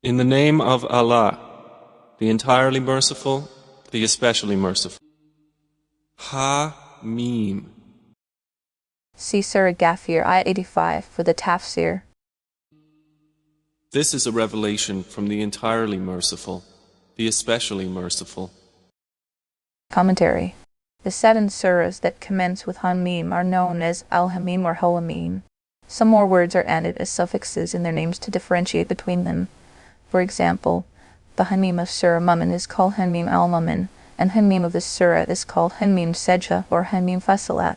In the name of Allah, the entirely merciful, the especially merciful. Ha-Mim. See Surah Ghafir, Ayat 85 for the Tafsir. This is a revelation from the entirely merciful, the especially merciful. Commentary. The 7 surahs that commence with Ha-Mim are known as Al-Hamim or Ho-Amim. Some more words are added as suffixes in their names to differentiate between them. For example, the Hamim of Surah Mu'min is called Hamim al-Mu'min, and Hamim of this surah is called Hamim Sajda or Hamim Fussilat.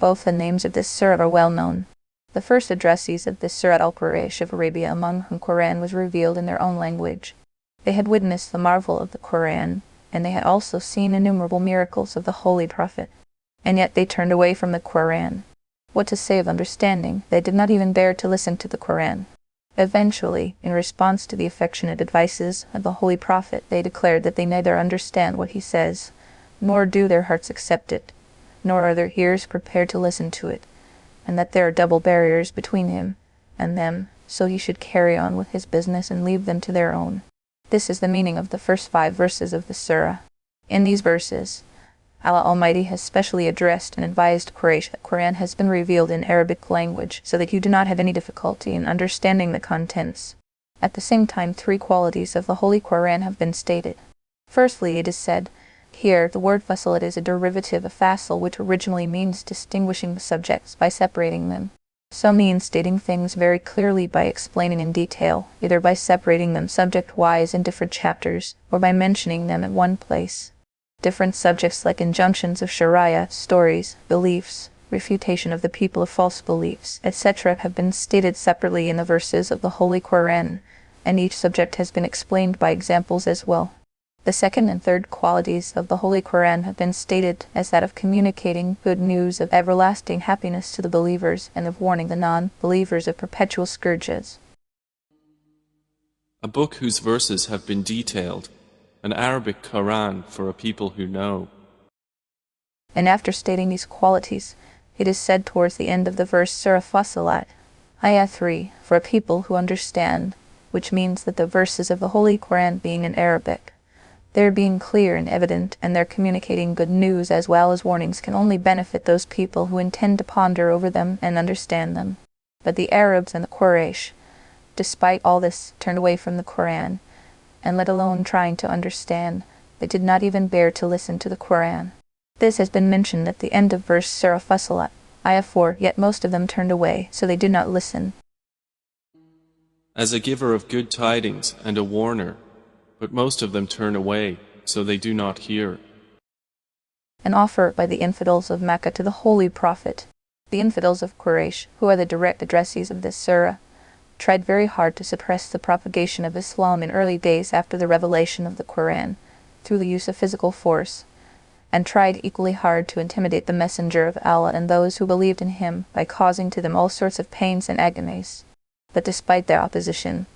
Both the names of this surah are well known. The first addressees of this surah al-Quraysh of Arabia, among whom Quran was revealed in their own language. They had witnessed the marvel of the Quran, and they had also seen innumerable miracles of the Holy Prophet. And yet they turned away from the Quran. What to say of understanding? They did not even dare to listen to the Quran. Eventually, in response to the affectionate advices of the Holy Prophet, they declared that they neither understand what he says, nor do their hearts accept it, nor are their ears prepared to listen to it, and that there are double barriers between him and them, so he should carry on with his business and leave them to their own. This is the meaning of the first 5 verses of the surah. In these verses, Allah Almighty has specially addressed and advised Quraysh that Quran has been revealed in Arabic language so that you do not have any difficulty in understanding the contents. At the same time, 3 qualities of the Holy Quran have been stated. Firstly, it is said, here the word Fussilat is a derivative of Fasil, which originally means distinguishing the subjects by separating them. So means stating things very clearly by explaining in detail, either by separating them subject-wise in different chapters, or by mentioning them in one place. Different subjects like injunctions of Sharia, stories, beliefs, refutation of the people of false beliefs, etc. have been stated separately in the verses of the Holy Quran, and each subject has been explained by examples as well. The second and third qualities of the Holy Quran have been stated as that of communicating good news of everlasting happiness to the believers and of warning the non-believers of perpetual scourges. A book whose verses have been detailed, an Arabic Quran for a people who know. And after stating these qualities, it is said towards the end of the verse Surah Fussilat, Ayah 3, for a people who understand, which means that the verses of the Holy Quran being in Arabic, their being clear and evident, and their communicating good news as well as warnings can only benefit those people who intend to ponder over them and understand them. But the Arabs and the Quraysh, despite all this, turned away from the Quran, and let alone trying to understand, they did not even bear to listen to the Quran. This has been mentioned at the end of verse Surah Fussilat, Ayah 4, yet most of them turned away, so they did not listen. As a giver of good tidings and a warner, but most of them turn away, so they do not hear. An offer by the infidels of Mecca to the Holy Prophet. The infidels of Quraysh, who are the direct addressees of this surah, tried very hard to suppress the propagation of Islam in early days after the revelation of the Quran, through the use of physical force, and tried equally hard to intimidate the Messenger of Allah and those who believed in him by causing to them all sorts of pains and agonies. But despite their opposition,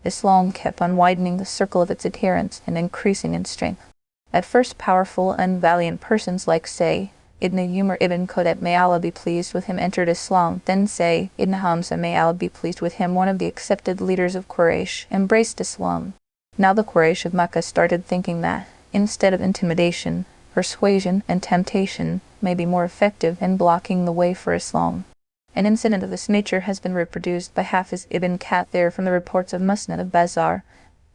Islam kept on widening the circle of its adherents and increasing in strength. At first powerful and valiant persons like, say, Ibn Umar ibn Khattab, may Allah be pleased with him, entered Islam. Then say, Ibn Hamza, may Allah be pleased with him, one of the accepted leaders of Quraysh, embraced Islam. Now the Quraysh of Mecca started thinking that, instead of intimidation, persuasion and temptation may be more effective in blocking the way for Islam. An incident of this nature has been reproduced by Hafiz ibn Kathir from the reports of Musnad of Bazar,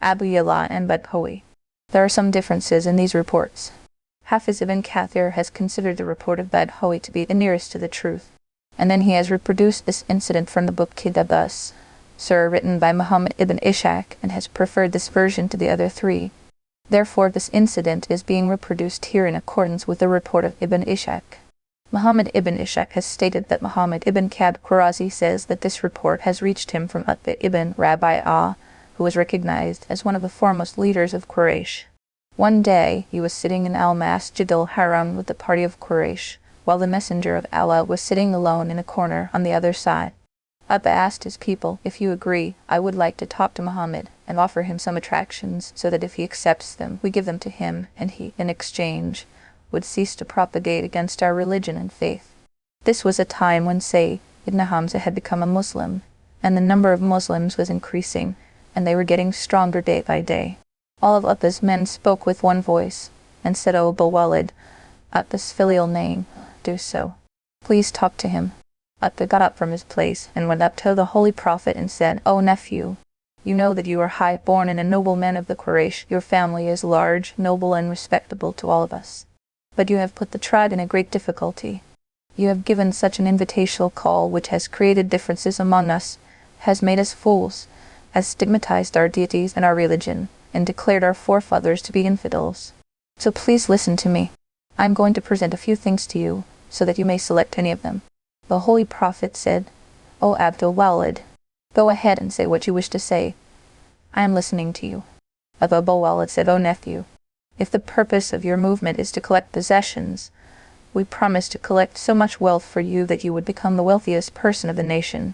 Abu Yala and Badhawi. There are some differences in these reports. Hafiz ibn Kathir has considered the report of Badhawi to be the nearest to the truth, and then he has reproduced this incident from the book Kitabus, surah written by Muhammad ibn Ishaq, and has preferred this version to the other 3. Therefore this incident is being reproduced here in accordance with the report of Ibn Ishaq. Muhammad ibn Ishaq has stated that Muhammad ibn Kab Qurazi says that this report has reached him from Utbah ibn Rabi'ah, who was recognized as one of the foremost leaders of Quraysh. One day he was sitting in Al-Masjid al-Haram with the party of Quraysh, while the Messenger of Allah was sitting alone in a corner on the other side. Utbah asked his people, if you agree, I would like to talk to Muhammad and offer him some attractions, so that if he accepts them, we give them to him, and he, in exchange, would cease to propagate against our religion and faith. This was a time when, say, Ibn Hamza had become a Muslim, and the number of Muslims was increasing, and they were getting stronger day by day. All of Utbah's men spoke with one voice, and said, O Abu Walid, Utbah's filial name, do so. Please talk to him. Utbah got up from his place, and went up to the Holy Prophet and said, O nephew, you know that you are high-born and a noble man of the Quraysh. Your family is large, noble, and respectable to all of us. But you have put the tribe in a great difficulty. You have given such an invitational call which has created differences among us, has made us fools, has stigmatized our deities and our religion, and declared our forefathers to be infidels. So please listen to me. I am going to present a few things to you, so that you may select any of them. The Holy Prophet said, O Abdul Walid, go ahead and say what you wish to say. I am listening to you. Abu Walid said, O nephew, if the purpose of your movement is to collect possessions, we promise to collect so much wealth for you that you would become the wealthiest person of the nation.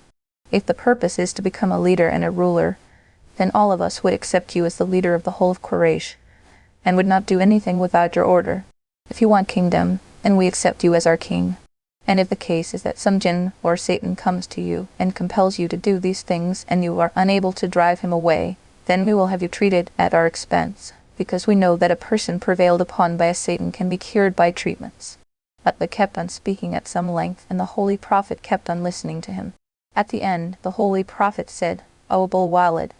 If the purpose is to become a leader and a ruler, then all of us would accept you as the leader of the whole of Quraysh, and would not do anything without your order. If you want kingdom, then we accept you as our king. And if the case is that some jinn or Satan comes to you and compels you to do these things, and you are unable to drive him away, then we will have you treated at our expense, because we know that a person prevailed upon by a Satan can be cured by treatments. Utbah kept on speaking at some length, and the Holy Prophet kept on listening to him. At the end, the Holy Prophet said, O Abu Walid,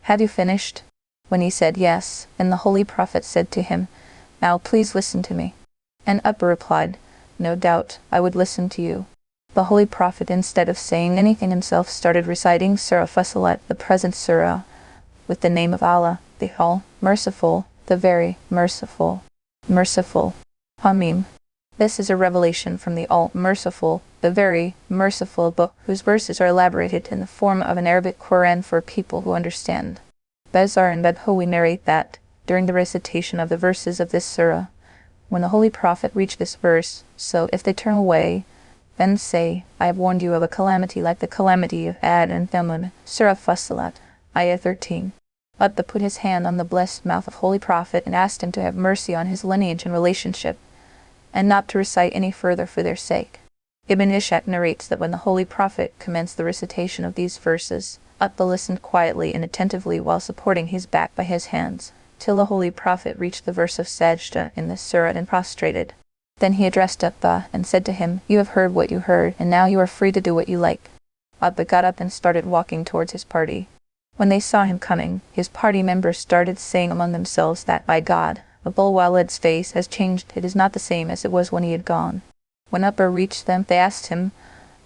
have you finished? When he said yes, then the Holy Prophet said to him, Now please listen to me. And Utbah replied, No doubt, I would listen to you. The Holy Prophet, instead of saying anything himself, started reciting Surah Fussilat, the present surah, with the name of Allah, the All-Merciful, the Very Merciful. Merciful. Hamim. This is a revelation from the All-Merciful, the Very Merciful book, whose verses are elaborated in the form of an Arabic Quran for people who understand. Bezar and Bedhowi narrate that, during the recitation of the verses of this surah, when the Holy Prophet reached this verse, so if they turn away, then say, I have warned you of a calamity like the calamity of Ad and Thamud. Surah Fussilat, Ayah 13. Utbah put his hand on the blessed mouth of Holy Prophet and asked him to have mercy on his lineage and relationship, and not to recite any further for their sake. Ibn Ishaq narrates that when the Holy Prophet commenced the recitation of these verses, Utbah listened quietly and attentively while supporting his back by his hands, till the Holy Prophet reached the verse of Sajda in this surah and prostrated. Then he addressed Utbah and said to him, You have heard what you heard, and now you are free to do what you like. Utbah got up and started walking towards his party. When they saw him coming, his party members started saying among themselves that, by God, Abu Walid's face has changed. It is not the same as it was when he had gone. When Utbah reached them, they asked him,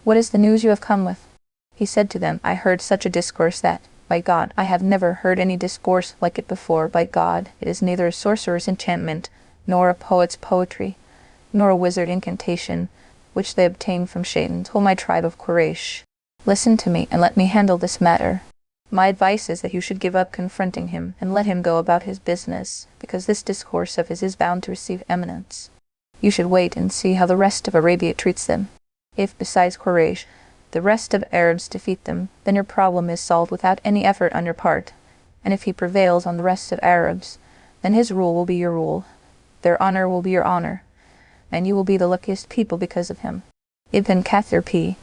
What is the news you have come with? He said to them, I heard such a discourse that, by God, I have never heard any discourse like it before. By God, it is neither a sorcerer's enchantment, nor a poet's poetry, nor a wizard incantation, which they obtained from Shaitan, O my tribe of Quraysh. Listen to me, and let me handle this matter. My advice is that you should give up confronting him, and let him go about his business, because this discourse of his is bound to receive eminence. You should wait and see how the rest of Arabia treats them. If, besides Quraysh, the rest of Arabs defeat them, then your problem is solved without any effort on your part, and if he prevails on the rest of Arabs, then his rule will be your rule, their honor will be your honor, and you will be the luckiest people because of him. Ibn Kathir p.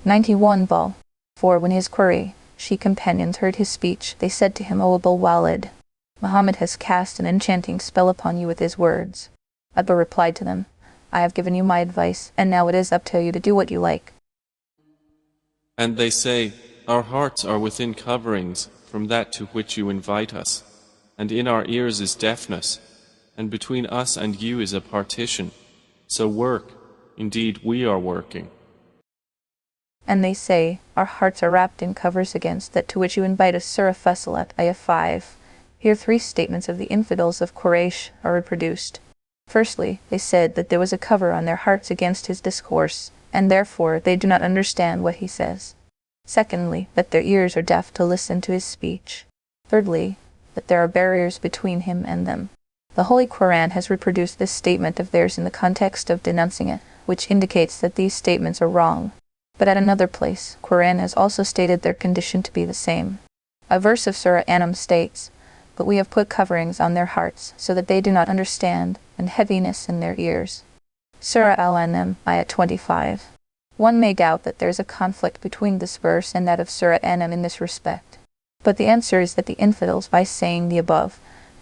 91 Bal. For when his Qurayshi companions heard his speech, they said to him, O Abu Walid, Muhammad has cast an enchanting spell upon you with his words. Utbah replied to them, I have given you my advice, and now it is up to you to do what you like. And they say, Our hearts are within coverings from that to which you invite us, and in our ears is deafness, and between us and you is a partition. So work, indeed we are working. And they say, Our hearts are wrapped in covers against that to which you invite us. Surah Fussilat, Ayah 5. Here 3 statements of the infidels of Quraysh are reproduced. Firstly, they said that there was a cover on their hearts against his discourse, and therefore they do not understand what he says. Secondly, that their ears are deaf to listen to his speech. Thirdly, that there are barriers between him and them. The Holy Quran has reproduced this statement of theirs in the context of denouncing it, which indicates that these statements are wrong. But at another place, Quran has also stated their condition to be the same. A verse of Surah Anam states, But we have put coverings on their hearts, so that they do not understand, and heaviness in their ears. Surah Al-Anam, Ayah 25. One may doubt that there is a conflict between this verse and that of Surah Anam in this respect. But the answer is that the infidels, by saying the above,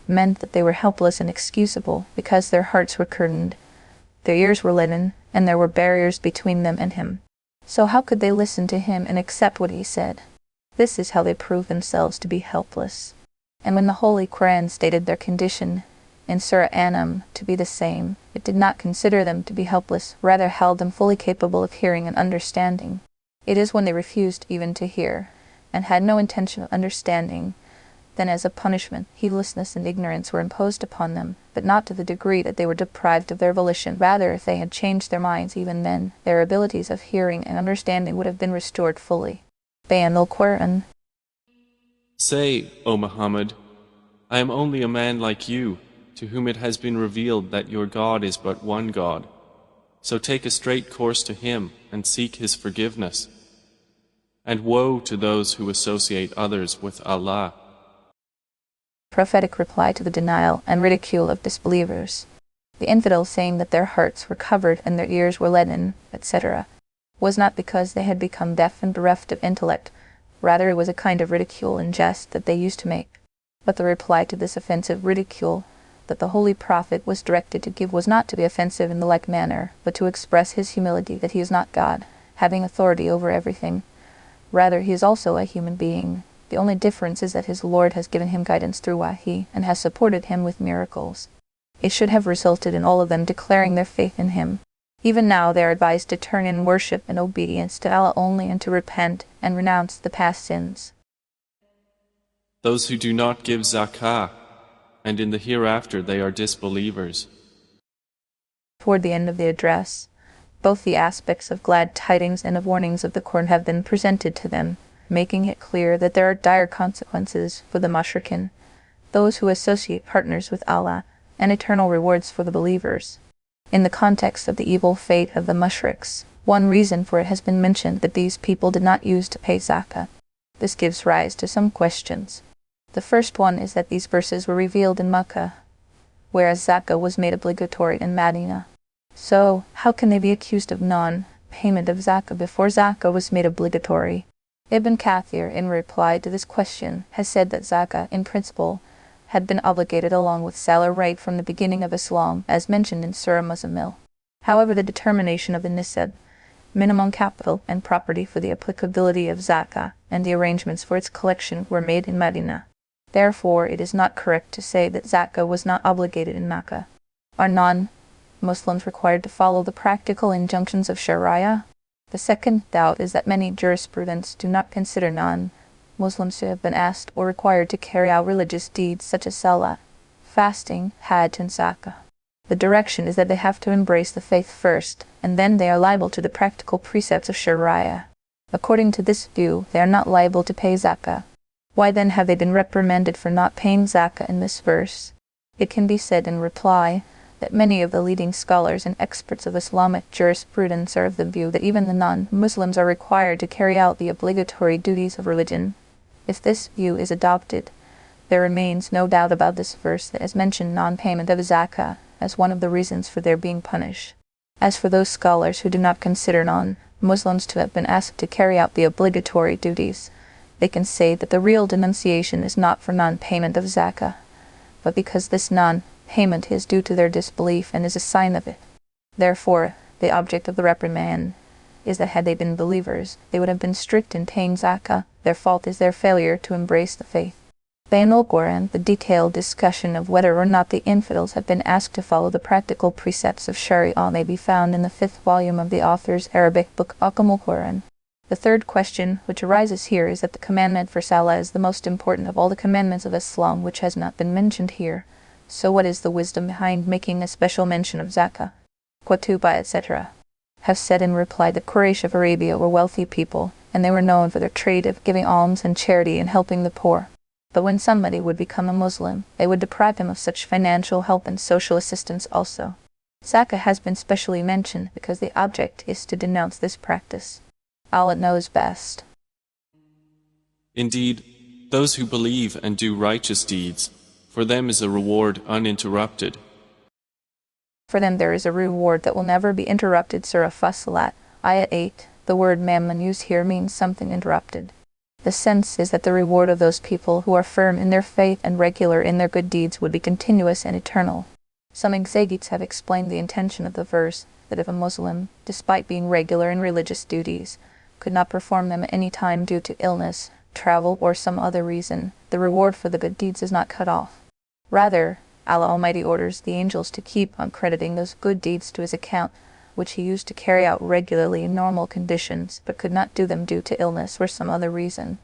meant that they were helpless and excusable because their hearts were curtained, their ears were leaden, and there were barriers between them and him. So how could they listen to him and accept what he said? This is how they prove themselves to be helpless. And when the Holy Qur'an stated their condition in Surah An'am to be the same, it did not consider them to be helpless, rather held them fully capable of hearing and understanding. It is when they refused even to hear, and had no intention of understanding, then as a punishment, heedlessness and ignorance were imposed upon them, but not to the degree that they were deprived of their volition. Rather, if they had changed their minds even then, their abilities of hearing and understanding would have been restored fully. Bayan al-Qur'an. Say, O Muhammad, I am only a man like you, to whom it has been revealed that your God is but one God. So take a straight course to him and seek his forgiveness. And woe to those who associate others with Allah. Prophetic reply to the denial and ridicule of disbelievers. The infidels saying that their hearts were covered and their ears were leaden, etc., was not because they had become deaf and bereft of intellect, rather it was a kind of ridicule and jest that they used to make. But the reply to this offensive ridicule that the Holy Prophet was directed to give was not to be offensive in the like manner, but to express his humility that he is not God, having authority over everything. Rather, he is also a human being. The only difference is that his Lord has given him guidance through Wahi, and has supported him with miracles. It should have resulted in all of them declaring their faith in him. Even now they are advised to turn in worship and obedience to Allah only, and to repent and renounce the past sins. Those who do not give zakah, and in the hereafter they are disbelievers. Toward the end of the address, both the aspects of glad tidings and of warnings of the Qur'an have been presented to them, making it clear that there are dire consequences for the mushrikin, those who associate partners with Allah, and eternal rewards for the believers. In the context of the evil fate of the mushriks, one reason for it has been mentioned that these people did not use to pay zakah. This gives rise to some questions. The first one is that these verses were revealed in Makkah, whereas zakah was made obligatory in Medina. So, how can they be accused of non-payment of zakah before zakah was made obligatory? Ibn Kathir, in reply to this question, has said that zakah, in principle, had been obligated along with salar right from the beginning of Islam, as mentioned in Surah Muzammil. However, the determination of the nisab, minimum capital and property for the applicability of zakah, and the arrangements for its collection were made in Medina. Therefore, it is not correct to say that zakah was not obligated in Makkah. Are non-Muslims required to follow the practical injunctions of Sharia? The second doubt is that many jurisprudents do not consider non-Muslims to have been asked or required to carry out religious deeds such as salah, fasting, hajj, and zakah. The direction is that they have to embrace the faith first, and then they are liable to the practical precepts of Sharia. According to this view, they are not liable to pay zakah. Why then have they been reprimanded for not paying zakah in this verse? It can be said in reply that many of the leading scholars and experts of Islamic jurisprudence are of the view that even the non-Muslims are required to carry out the obligatory duties of religion. If this view is adopted, there remains no doubt about this verse that has mentioned non-payment of zakah as one of the reasons for their being punished. As for those scholars who do not consider non-Muslims to have been asked to carry out the obligatory duties, they can say that the real denunciation is not for non-payment of zakah, but because this non-payment is due to their disbelief and is a sign of it. Therefore, the object of the reprimand is that had they been believers, they would have been strict in paying zakah. Their fault is their failure to embrace the faith. Bayan al-Qur'an, the detailed discussion of whether or not the infidels have been asked to follow the practical precepts of Sharia may be found in the 5th volume of the author's Arabic book Al-Mukhtasar. The third question which arises here is that the commandment for salah is the most important of all the commandments of Islam, which has not been mentioned here. So what is the wisdom behind making a special mention of zakah? Qutubah, etc. have said in reply that Quraysh of Arabia were wealthy people, and they were known for their trade of giving alms and charity and helping the poor. But when somebody would become a Muslim, they would deprive him of such financial help and social assistance also. Zakah has been specially mentioned because the object is to denounce this practice. Allah knows best. Indeed, those who believe and do righteous deeds, for them is a reward uninterrupted. For them there is a reward that will never be interrupted. Surah Fussilat, Ayah 8. The word mammon used here means something interrupted. The sense is that the reward of those people who are firm in their faith and regular in their good deeds would be continuous and eternal. Some exegetes have explained the intention of the verse, that if a Muslim, despite being regular in religious duties, could not perform them at any time due to illness, travel, or some other reason, the reward for the good deeds is not cut off. Rather, Allah Almighty orders the angels to keep on crediting those good deeds to his account, which he used to carry out regularly in normal conditions, but could not do them due to illness or some other reason.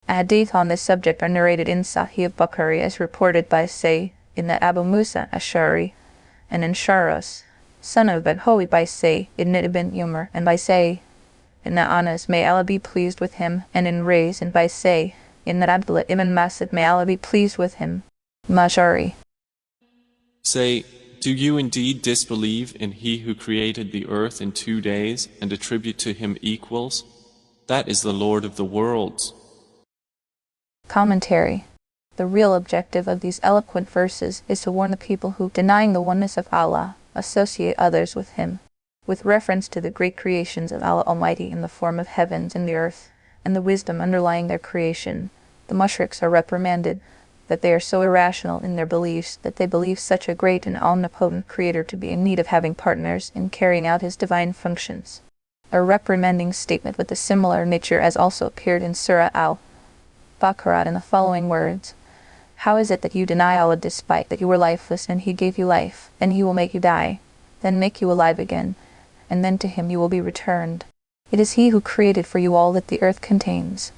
Hadith on this subject are narrated in Sahih Bukhari as reported by Sayyidina Abu Musa Ash'ari, and in Surahs, son of Badhowi by Sayyidina Ibn Umar, and by Sayyidina Anas, may Allah be pleased with him, and in Rays, and by Sayyidina Abdullah ibn Masud, may Allah be pleased with him. Mashari. Say, do you indeed disbelieve in He who created the earth in 2 days and attribute to Him equals? That is the Lord of the worlds. Commentary. The real objective of these eloquent verses is to warn the people who, denying the oneness of Allah, associate others with Him. With reference to the great creations of Allah Almighty in the form of heavens and the earth, and the wisdom underlying their creation, the mushriks are reprimanded that they are so irrational in their beliefs that they believe such a great and omnipotent Creator to be in need of having partners in carrying out His divine functions. A reprimanding statement with a similar nature has also appeared in Surah Al-Baqarah in the following words: How is it that you deny Allah despite that you were lifeless, and He gave you life, and He will make you die, then make you alive again, and then to Him you will be returned. It is He who created for you all that the earth contains.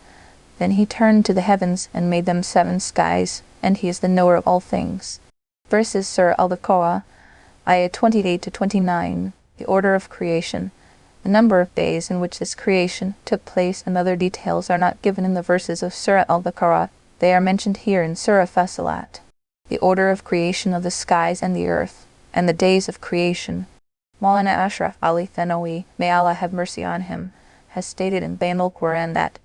Then He turned to the heavens and made them 7 skies, and He is the knower of all things. Verses Surah Al-Baqarah, ayah 28-29, the order of creation. The number of days in which this creation took place and other details are not given in the verses of Surah Al-Baqarah. They are mentioned here in Surah Fussilat. The order of creation of the skies and the earth, and the days of creation. Maulana Ashraf Ali Thanawi, may Allah have mercy on him, has stated in Al-Qur'an that,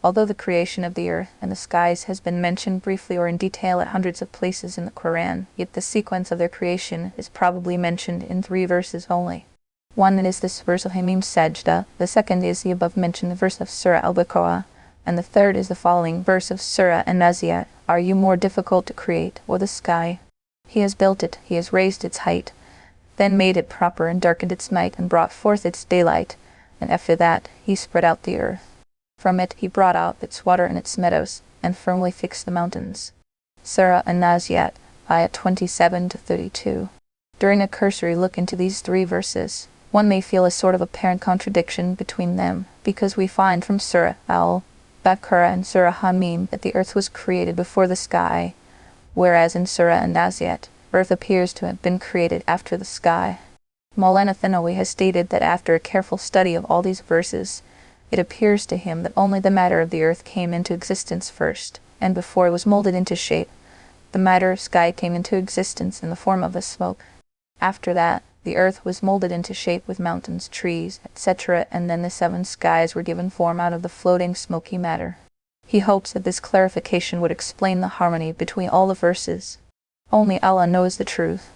although the creation of the earth and the skies has been mentioned briefly or in detail at hundreds of places in the Quran, yet the sequence of their creation is probably mentioned in 3 verses only. One is this verse of Hamim Sajda, the second is the above-mentioned verse of Surah Al-Baqarah, and the third is the following verse of Surah An-Naziyat. Are you more difficult to create, or the sky? He has built it, He has raised its height, then made it proper and darkened its night and brought forth its daylight, and after that He spread out the earth. From it He brought out its water and its meadows, and firmly fixed the mountains. Surah An-Naziyat, ayah 27-32. During a cursory look into these 3 verses, one may feel a sort of apparent contradiction between them, because we find from Surah Al-Baqarah and Surah Hamim that the earth was created before the sky, whereas in Surah An-Naziyat, earth appears to have been created after the sky. Maulana Thanawi has stated that after a careful study of all these verses, it appears to him that only the matter of the earth came into existence first, and before it was molded into shape, the matter of sky came into existence in the form of a smoke. After that, the earth was molded into shape with mountains, trees, etc., and then the 7 skies were given form out of the floating smoky matter. He hopes that this clarification would explain the harmony between all the verses. Only Allah knows the truth.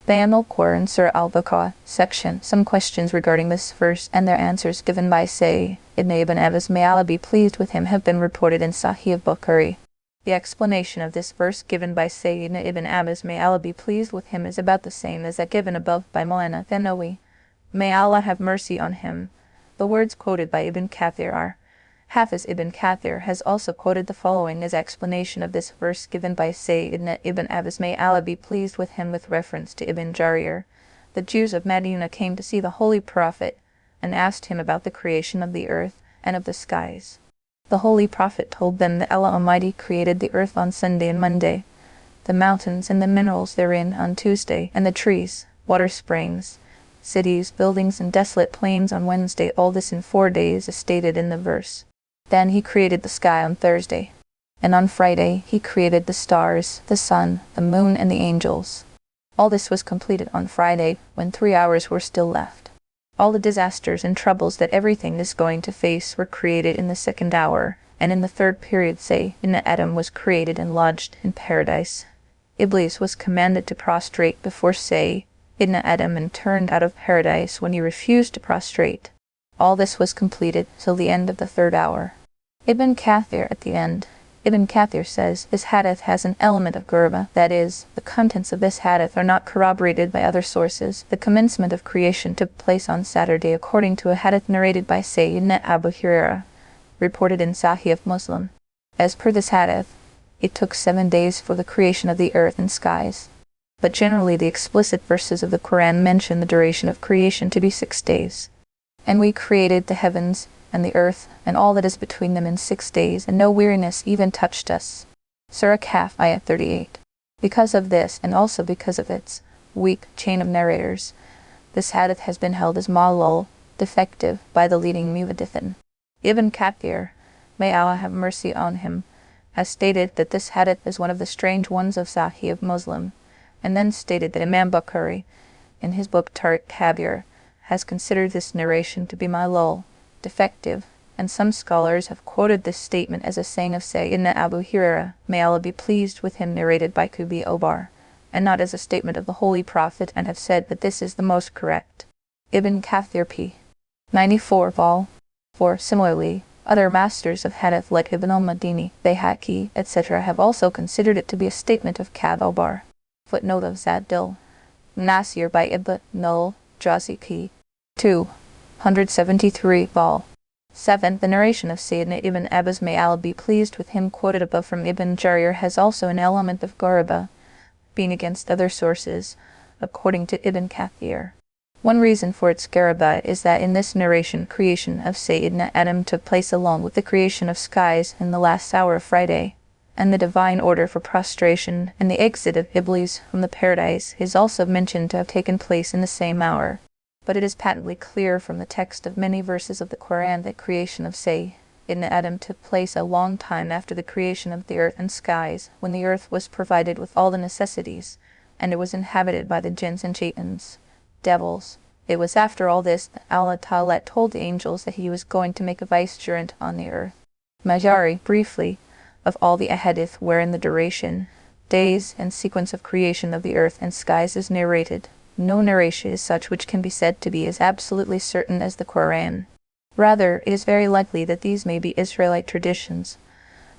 Al-Qur'an Surah Al-Baqarah section. Some questions regarding this verse and their answers given by Sayyidina Ibn Abbas, may Allah be pleased with him, have been reported in Sahih Bukhari. The explanation of this verse given by Sayyidina Ibn Abbas, may Allah be pleased with him, is about the same as that given above by Maulana Thanawi. May Allah have mercy on him. The words quoted by Ibn Kathir are: Hafiz Ibn Kathir has also quoted the following as explanation of this verse given by Sayyidina Ibn Abbas, may Allah be pleased with him, with reference to Ibn Jarir. The Jews of Medina came to see the Holy Prophet and asked him about the creation of the earth and of the skies. The Holy Prophet told them that Allah Almighty created the earth on Sunday and Monday, the mountains and the minerals therein on Tuesday, and the trees, water springs, cities, buildings, and desolate plains on Wednesday, all this in 4 days as stated in the verse. Then He created the sky on Thursday, and on Friday He created the stars, the sun, the moon, and the angels. All this was completed on Friday, when 3 hours were still left. All the disasters and troubles that everything is going to face were created in the 2nd hour, and in the 3rd period Sayyidina Adam was created and lodged in paradise. Iblis was commanded to prostrate before Sayyidina Adam and turned out of paradise when he refused to prostrate. All this was completed till the end of the 3rd hour. Ibn Kathir at the end. Ibn Kathir says, this hadith has an element of ghurba, that is, the contents of this hadith are not corroborated by other sources. The commencement of creation took place on Saturday according to a hadith narrated by Sayyidina Abu Hurairah, reported in Sahih of Muslim. As per this hadith, it took 7 days for the creation of the earth and skies. But generally the explicit verses of the Quran mention the duration of creation to be 6 days. And we created the heavens and the earth and all that is between them in 6 days, and no weariness even touched us. Surah Kahf, ayat 38. Because of this, and also because of its weak chain of narrators, this hadith has been held as ma'lul, defective, by the leading muhaddithin. Ibn Kathir, may Allah have mercy on him, has stated that this hadith is one of the strange ones of Sahih of Muslim, and then stated that Imam Bukhari, in his book Tariq Kabir, has considered this narration to be ma'lul, defective, and some scholars have quoted this statement as a saying of Sayyidina Abu Hurairah, may Allah be pleased with him, narrated by Kubi Obar, and not as a statement of the Holy Prophet, and have said that this is the most correct. Ibn Kathir p. 94 vol. 4. Similarly, other masters of hadith like Ibn al-Madini, Bayhaqi, etc. have also considered it to be a statement of Kab Obar. Footnote of Zaddil Nasir by Ibn al-Jaziki. 273 vol. 7. The narration of Sayyidina Ibn Abbas, may Allah be pleased with him, quoted above from Ibn Jarir, has also an element of ghurba, being against other sources, according to Ibn Kathir. One reason for its ghurba is that in this narration creation of Sayyidina Adam took place along with the creation of skies in the last hour of Friday, and the divine order for prostration and the exit of Iblis from the paradise is also mentioned to have taken place in the same hour. But it is patently clear from the text of many verses of the Quran that creation of Sayyidina Adam took place a long time after the creation of the earth and skies, when the earth was provided with all the necessities, and it was inhabited by the jinns and shaitans, devils. It was after all this that Allah Ta'ala told the angels that he was going to make a vicegerent on the earth. Majari, briefly, of all the ahadith wherein the duration, days, and sequence of creation of the earth and skies is narrated, no narration is such which can be said to be as absolutely certain as the Quran. Rather, it is very likely that these may be Israelite traditions,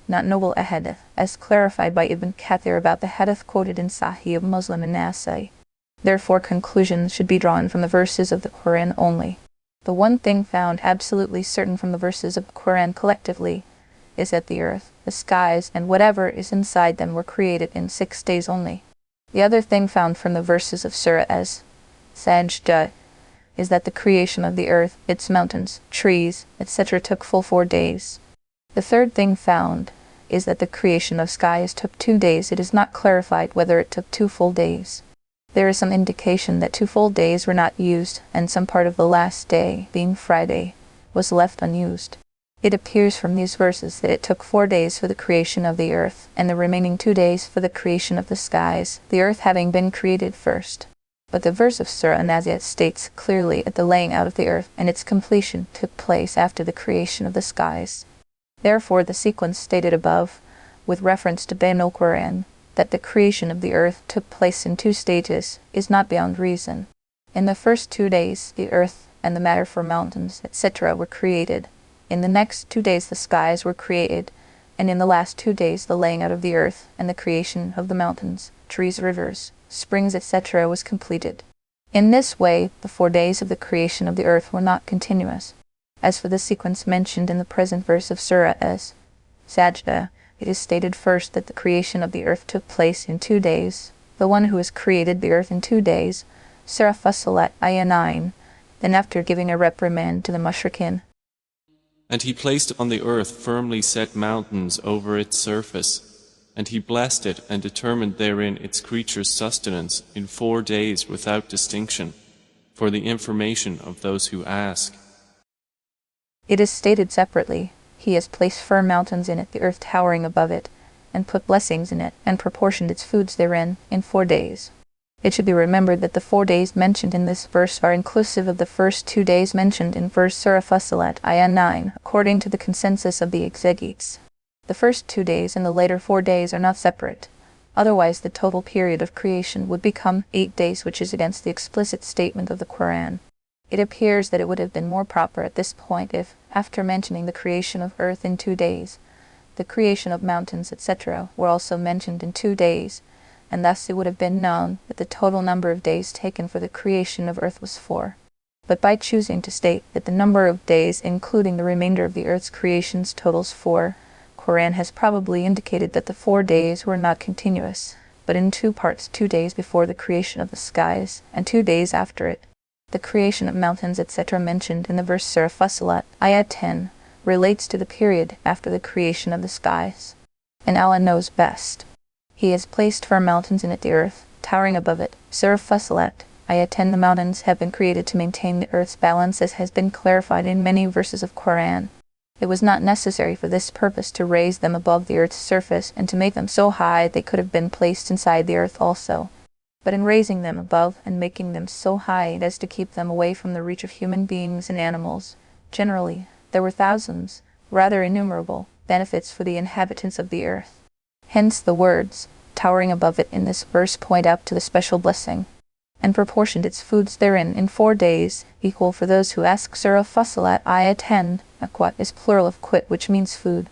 not noble ahadith, as clarified by Ibn Kathir about the hadith quoted in Sahih of Muslim and Nasai. Therefore conclusions should be drawn from the verses of the Quran only. The one thing found absolutely certain from the verses of the Quran collectively is that the earth, the skies, and whatever is inside them were created in 6 days only. The other thing found from the verses of Surahs, Sajda, is that the creation of the earth, its mountains, trees, etc. took full 4 days. The third thing found is that the creation of skies took 2 days. It is not clarified whether it took 2 full days. There is some indication that 2 full days were not used, and some part of the last day, being Friday, was left unused. It appears from these verses that it took 4 days for the creation of the earth, and the remaining 2 days for the creation of the skies, the earth having been created first. But the verse of Surah An-Nazi'at states clearly that the laying out of the earth and its completion took place after the creation of the skies. Therefore the sequence stated above, with reference to Bainul Quran, that the creation of the earth took place in 2 stages, is not beyond reason. In the first 2 days, the earth and the matter for mountains, etc. were created. In the next 2 days the skies were created, and in the last 2 days the laying out of the earth and the creation of the mountains, trees, rivers, springs, etc. was completed. In this way, the 4 days of the creation of the earth were not continuous. As for the sequence mentioned in the present verse of Surah Sajda, it is stated first that the creation of the earth took place in 2 days, the one who has created the earth in 2 days, Surah Fussilat, ayah 9, then after giving a reprimand to the mushrikin, and he placed on the earth firmly set mountains over its surface, and he blessed it and determined therein its creatures' sustenance in 4 days without distinction, for the information of those who ask. It is stated separately, he has placed firm mountains in it, the earth towering above it, and put blessings in it, and proportioned its foods therein, in 4 days. It should be remembered that the 4 days mentioned in this verse are inclusive of the first 2 days mentioned in verse Surah Fussilat, ayah 9, according to the consensus of the exegetes. The first 2 days and the later 4 days are not separate. Otherwise the total period of creation would become 8 days, which is against the explicit statement of the Quran. It appears that it would have been more proper at this point if, After mentioning the creation of earth in 2 days, the creation of mountains, etc., were also mentioned in 2 days, and thus it would have been known that the total number of days taken for the creation of earth was 4. But by choosing to state that the number of days including the remainder of the earth's creations totals 4, Quran has probably indicated that the 4 days were not continuous, but in 2 parts, 2 days before the creation of the skies, and 2 days after it. The creation of mountains, etc. mentioned in the verse Surah Fussilat, Ayah 10, relates to the period after the creation of the skies. And Allah knows best. He has placed firm mountains in the earth, towering above it. Surah Fussilat, Ayah 10. The mountains have been created to maintain the earth's balance, as has been clarified in many verses of Quran. It was not necessary for this purpose to raise them above the earth's surface and to make them so high they could have been placed inside the earth also. But in raising them above and making them so high as to keep them away from the reach of human beings and animals, generally, there were thousands, rather innumerable, benefits for the inhabitants of the earth. Hence the words, towering above it in this verse point out to the special blessing, and proportioned its foods therein in 4 days, equal for those who ask. Surah Fussilat, Ayah 10, Akwat is plural of quit, which means food,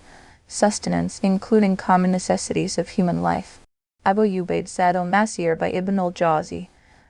sustenance, including common necessities of human life. Abu Ubaid Zad al-Masir by Ibn al-Jawzi,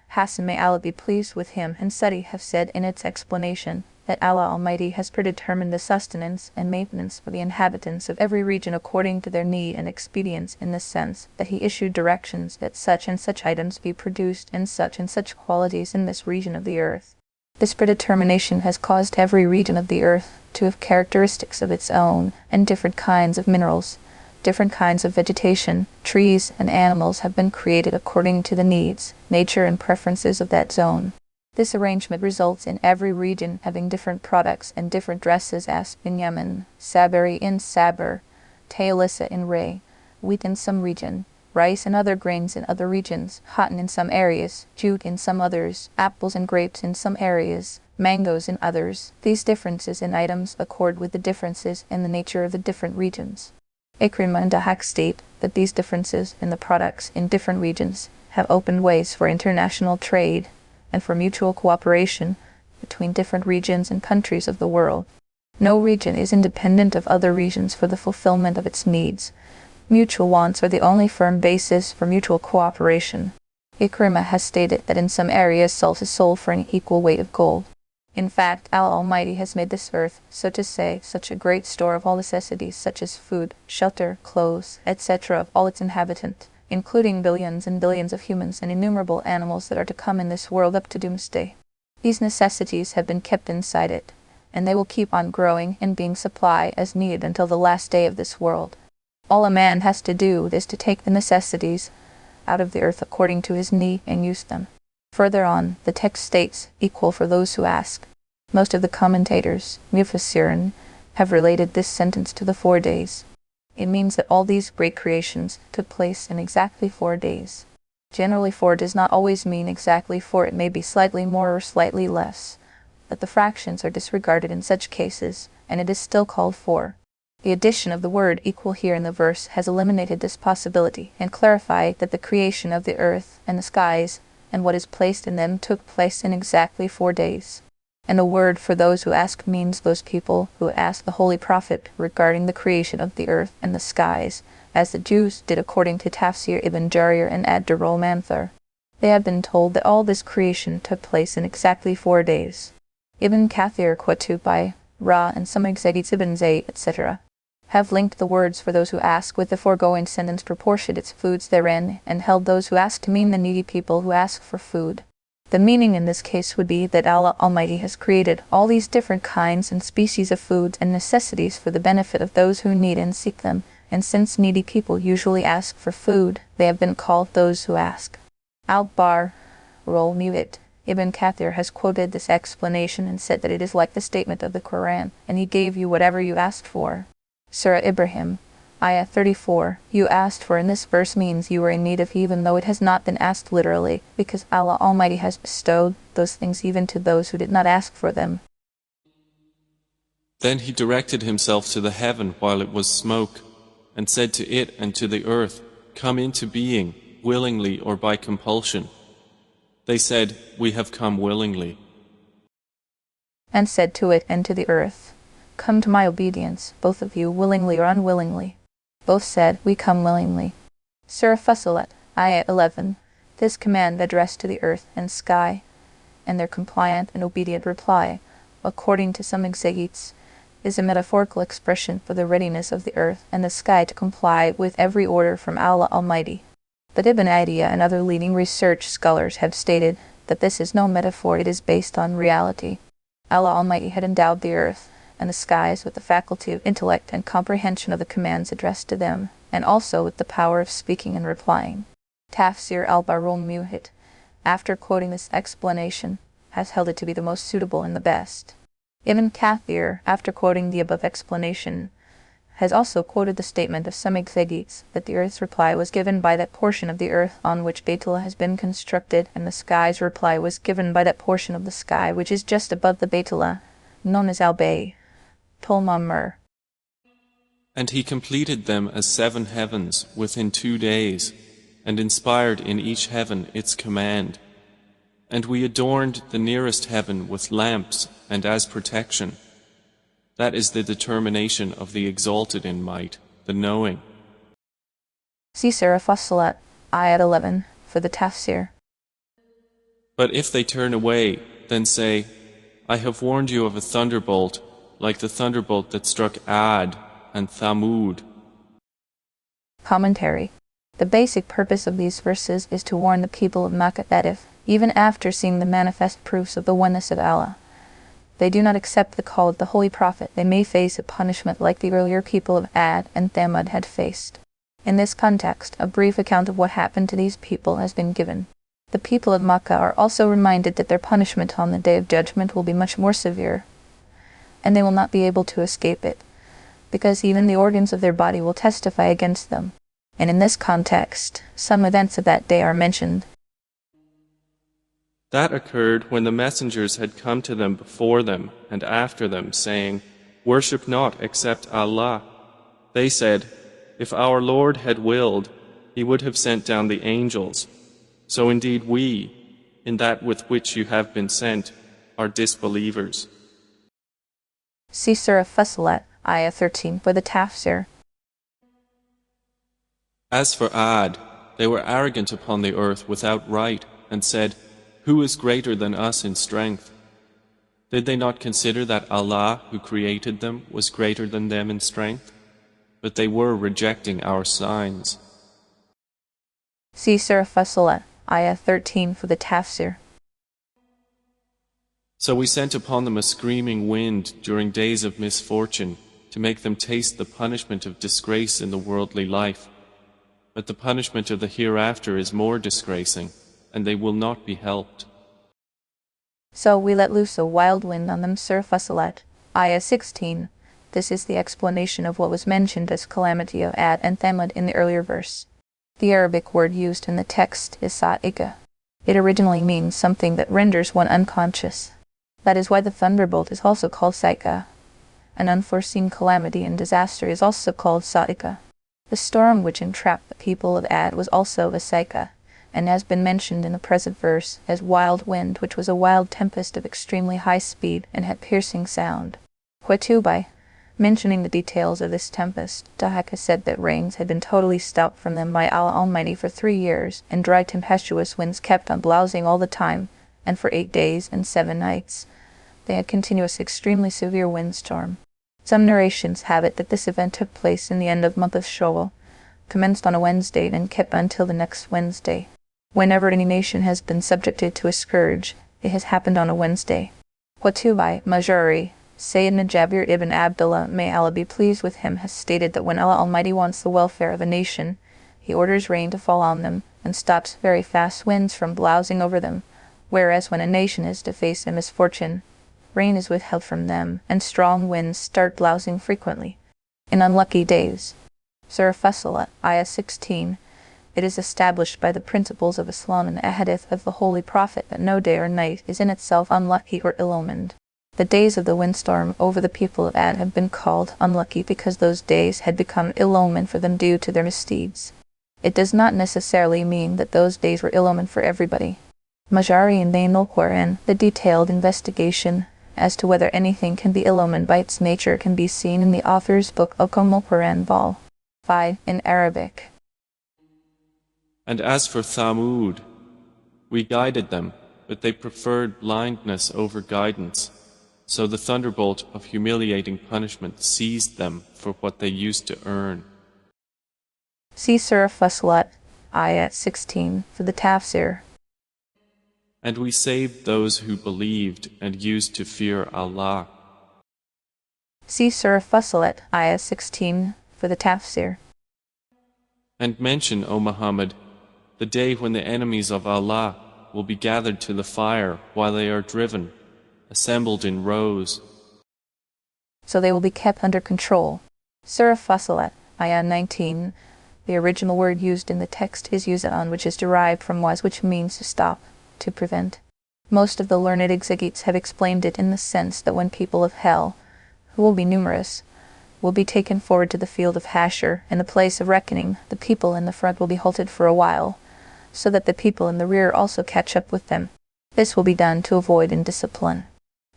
Hassan, may Allah be pleased with him, and Sadi have said in its explanation that Allah Almighty has predetermined the sustenance and maintenance for the inhabitants of every region according to their need and expedience, in the sense that He issued directions that such and such items be produced and such qualities in this region of the earth. This predetermination has caused every region of the earth to have characteristics of its own, and different kinds of minerals, different kinds of vegetation, trees, and animals have been created according to the needs, nature, and preferences of that zone. This arrangement results in every region having different products and different dresses, as in Yemen, saberi in Sabr, teolissa in Ray, wheat in some region, rice and other grains in other regions, cotton in some areas, jute in some others, apples and grapes in some areas, mangoes in others. These differences in items accord with the differences in the nature of the different regions. Ikrimah and Dahak state that these differences in the products in different regions have opened ways for international trade and for mutual cooperation between different regions and countries of the world. No region is independent of other regions for the fulfillment of its needs. Mutual wants are the only firm basis for mutual cooperation. Ikrimah has stated that in some areas salt is sold for an equal weight of gold. In fact, Allah Almighty has made this earth, so to say, such a great store of all necessities such as food, shelter, clothes, etc. of all its inhabitants, including billions and billions of humans and innumerable animals that are to come in this world up to doomsday. These necessities have been kept inside it, and they will keep on growing and being supplied as needed until the last day of this world. All a man has to do is to take the necessities out of the earth according to his need and use them. Further on, the text states, equal for those who ask. Most of the commentators, Mufassirin, have related this sentence to the 4 days. It means that all these great creations took place in exactly 4 days. Generally 4 does not always mean exactly 4, it may be slightly more or slightly less, but the fractions are disregarded in such cases, and it is still called 4. The addition of the word equal here in the verse has eliminated this possibility and clarified that the creation of the earth and the skies and what is placed in them took place in exactly 4 days. And the word for those who ask means those people who ask the Holy Prophet regarding the creation of the earth and the skies, as the Jews did according to Tafsir Ibn Jarir and Ad-Durrul Manthur. They have been told that all this creation took place in exactly 4 days. Ibn Kathir, quoted by Ra and some exegetes Ibn Zayd, etc., have linked the words for those who ask with the foregoing sentence, proportioned its foods therein, and held those who ask to mean the needy people who ask for food. The meaning in this case would be that Allah Almighty has created all these different kinds and species of foods and necessities for the benefit of those who need and seek them, and since needy people usually ask for food, they have been called those who ask. Al-Bar, Rol Mu'it, Ibn Kathir has quoted this explanation and said that it is like the statement of the Quran, and He gave you whatever you asked for. Surah Ibrahim, Ayah 34, you asked for in this verse means you were in need of, even though it has not been asked literally, because Allah Almighty has bestowed those things even to those who did not ask for them. Then He directed Himself to the heaven while it was smoke, and said to it and to the earth, come into being, willingly or by compulsion. They said, we have come willingly. And said to it and to the earth, Come to my obedience, both of you, willingly or unwillingly. Both said, We come willingly. Surah Fussilat, Ayah 11. This command addressed to the earth and sky, and their compliant and obedient reply, according to some exegetes, is a metaphorical expression for the readiness of the earth and the sky to comply with every order from Allah Almighty. But Ibn Adiyah and other leading research scholars have stated that this is no metaphor, it is based on reality. Allah Almighty had endowed the earth and the skies with the faculty of intellect and comprehension of the commands addressed to them, and also with the power of speaking and replying. Tafsir al-Maarif-ul-Qur'an, after quoting this explanation, has held it to be the most suitable and the best. Ibn Kathir, after quoting the above explanation, has also quoted the statement of some exegetes that the earth's reply was given by that portion of the earth on which Baytullah has been constructed, and the sky's reply was given by that portion of the sky which is just above the Baytullah, known as Al-Bay, Tulmamur. And he completed them as 7 heavens within 2 days, and inspired in each heaven its command. And we adorned the nearest heaven with lamps and as protection. That is the determination of the exalted in might, the knowing. See Surah Fussilat, Ayat 11, for the tafsir. But if they turn away, then say, I have warned you of a thunderbolt, like the thunderbolt that struck Ad and Thamud. Commentary. The basic purpose of these verses is to warn the people of Makkah that if, even after seeing the manifest proofs of the oneness of Allah, they do not accept the call of the Holy Prophet, they may face a punishment like the earlier people of Ad and Thamud had faced. In this context, a brief account of what happened to these people has been given. The people of Makkah are also reminded that their punishment on the Day of Judgment will be much more severe, and they will not be able to escape it, because even the organs of their body will testify against them. And in this context, some events of that day are mentioned. That occurred when the messengers had come to them before them and after them, saying, Worship not except Allah. They said, If our Lord had willed, He would have sent down the angels. So indeed we, in that with which you have been sent, are disbelievers. See Surah Fussilat, Ayah 13, for the tafsir. As for Ad, they were arrogant upon the earth without right, and said, Who is greater than us in strength? Did they not consider that Allah, who created them, was greater than them in strength? But they were rejecting our signs. See Surah Fussilat, Ayah 13, for the tafsir. So we sent upon them a screaming wind during days of misfortune, to make them taste the punishment of disgrace in the worldly life. But the punishment of the hereafter is more disgracing, and they will not be helped. So we let loose a wild wind on them. Surah Fussilat, Ayah 16. This is the explanation of what was mentioned as calamity of Ad and Thamud in the earlier verse. The Arabic word used in the text is sa'ika. It originally means something that renders one unconscious. That is why the thunderbolt is also called saika. An unforeseen calamity and disaster is also called sa'ika. The storm which entrapped the people of Ad was also a saika, and has been mentioned in the present verse as wild wind, which was a wild tempest of extremely high speed and had piercing sound. Huatubai, mentioning the details of this tempest, Dahaka said that rains had been totally stopped from them by Allah Almighty for 3 years, and dry tempestuous winds kept on blousing all the time, and for 8 days and 7 nights. They had continuous extremely severe windstorm. Some narrations have it that this event took place in the end of month of Shawwal, commenced on a Wednesday and kept until the next Wednesday. Whenever any nation has been subjected to a scourge, it has happened on a Wednesday. Huatubai, Majuri, Sayyidina Jabir ibn Abdullah, may Allah be pleased with him, has stated that when Allah Almighty wants the welfare of a nation, He orders rain to fall on them, and stops very fast winds from blousing over them, whereas when a nation is to face a misfortune, rain is withheld from them, and strong winds start blousing frequently. In unlucky days. Surah Fussilat, Ayah 16. It is established by the principles of Islam and Ahadith of the Holy Prophet that no day or night is in itself unlucky or ill-omened. The days of the windstorm over the people of Ad have been called unlucky because those days had become ill-omened for them due to their misdeeds. It does not necessarily mean that those days were ill-omened for everybody. Majari in the Al-Qur'an, the detailed investigation as to whether anything can be illumined by its nature can be seen in the author's book Al-Quran Vol. 5 in Arabic. And as for Thamud, we guided them, but they preferred blindness over guidance. So the thunderbolt of humiliating punishment seized them for what they used to earn. See Surah Fussilat, Ayat 16, for the Tafsir. And we saved those who believed and used to fear Allah. See Surah Fussilat, Ayat 16, for the Tafsir. And mention, O Muhammad, the day when the enemies of Allah will be gathered to the fire while they are driven, assembled in rows. So they will be kept under control. Surah Fussilat, Ayah 19. The original word used in the text is yuza'an, which is derived from was, which means to stop, to prevent. Most of the learned exegetes have explained it in the sense that when people of hell, who will be numerous, will be taken forward to the field of Hashr, in the place of reckoning, the people in the front will be halted for a while, so that the people in the rear also catch up with them. This will be done to avoid indiscipline.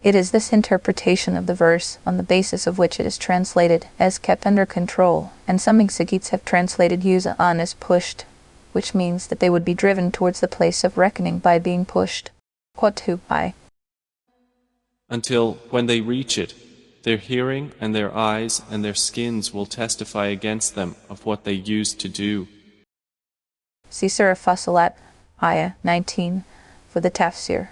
It is this interpretation of the verse on the basis of which it is translated as kept under control, and some exegetes have translated yuza'an as pushed, which means that they would be driven towards the place of reckoning by being pushed. Until, when they reach it, their hearing and their eyes and their skins will testify against them of what they used to do. See Surah Fussilat, Ayah 19, for the Tafsir.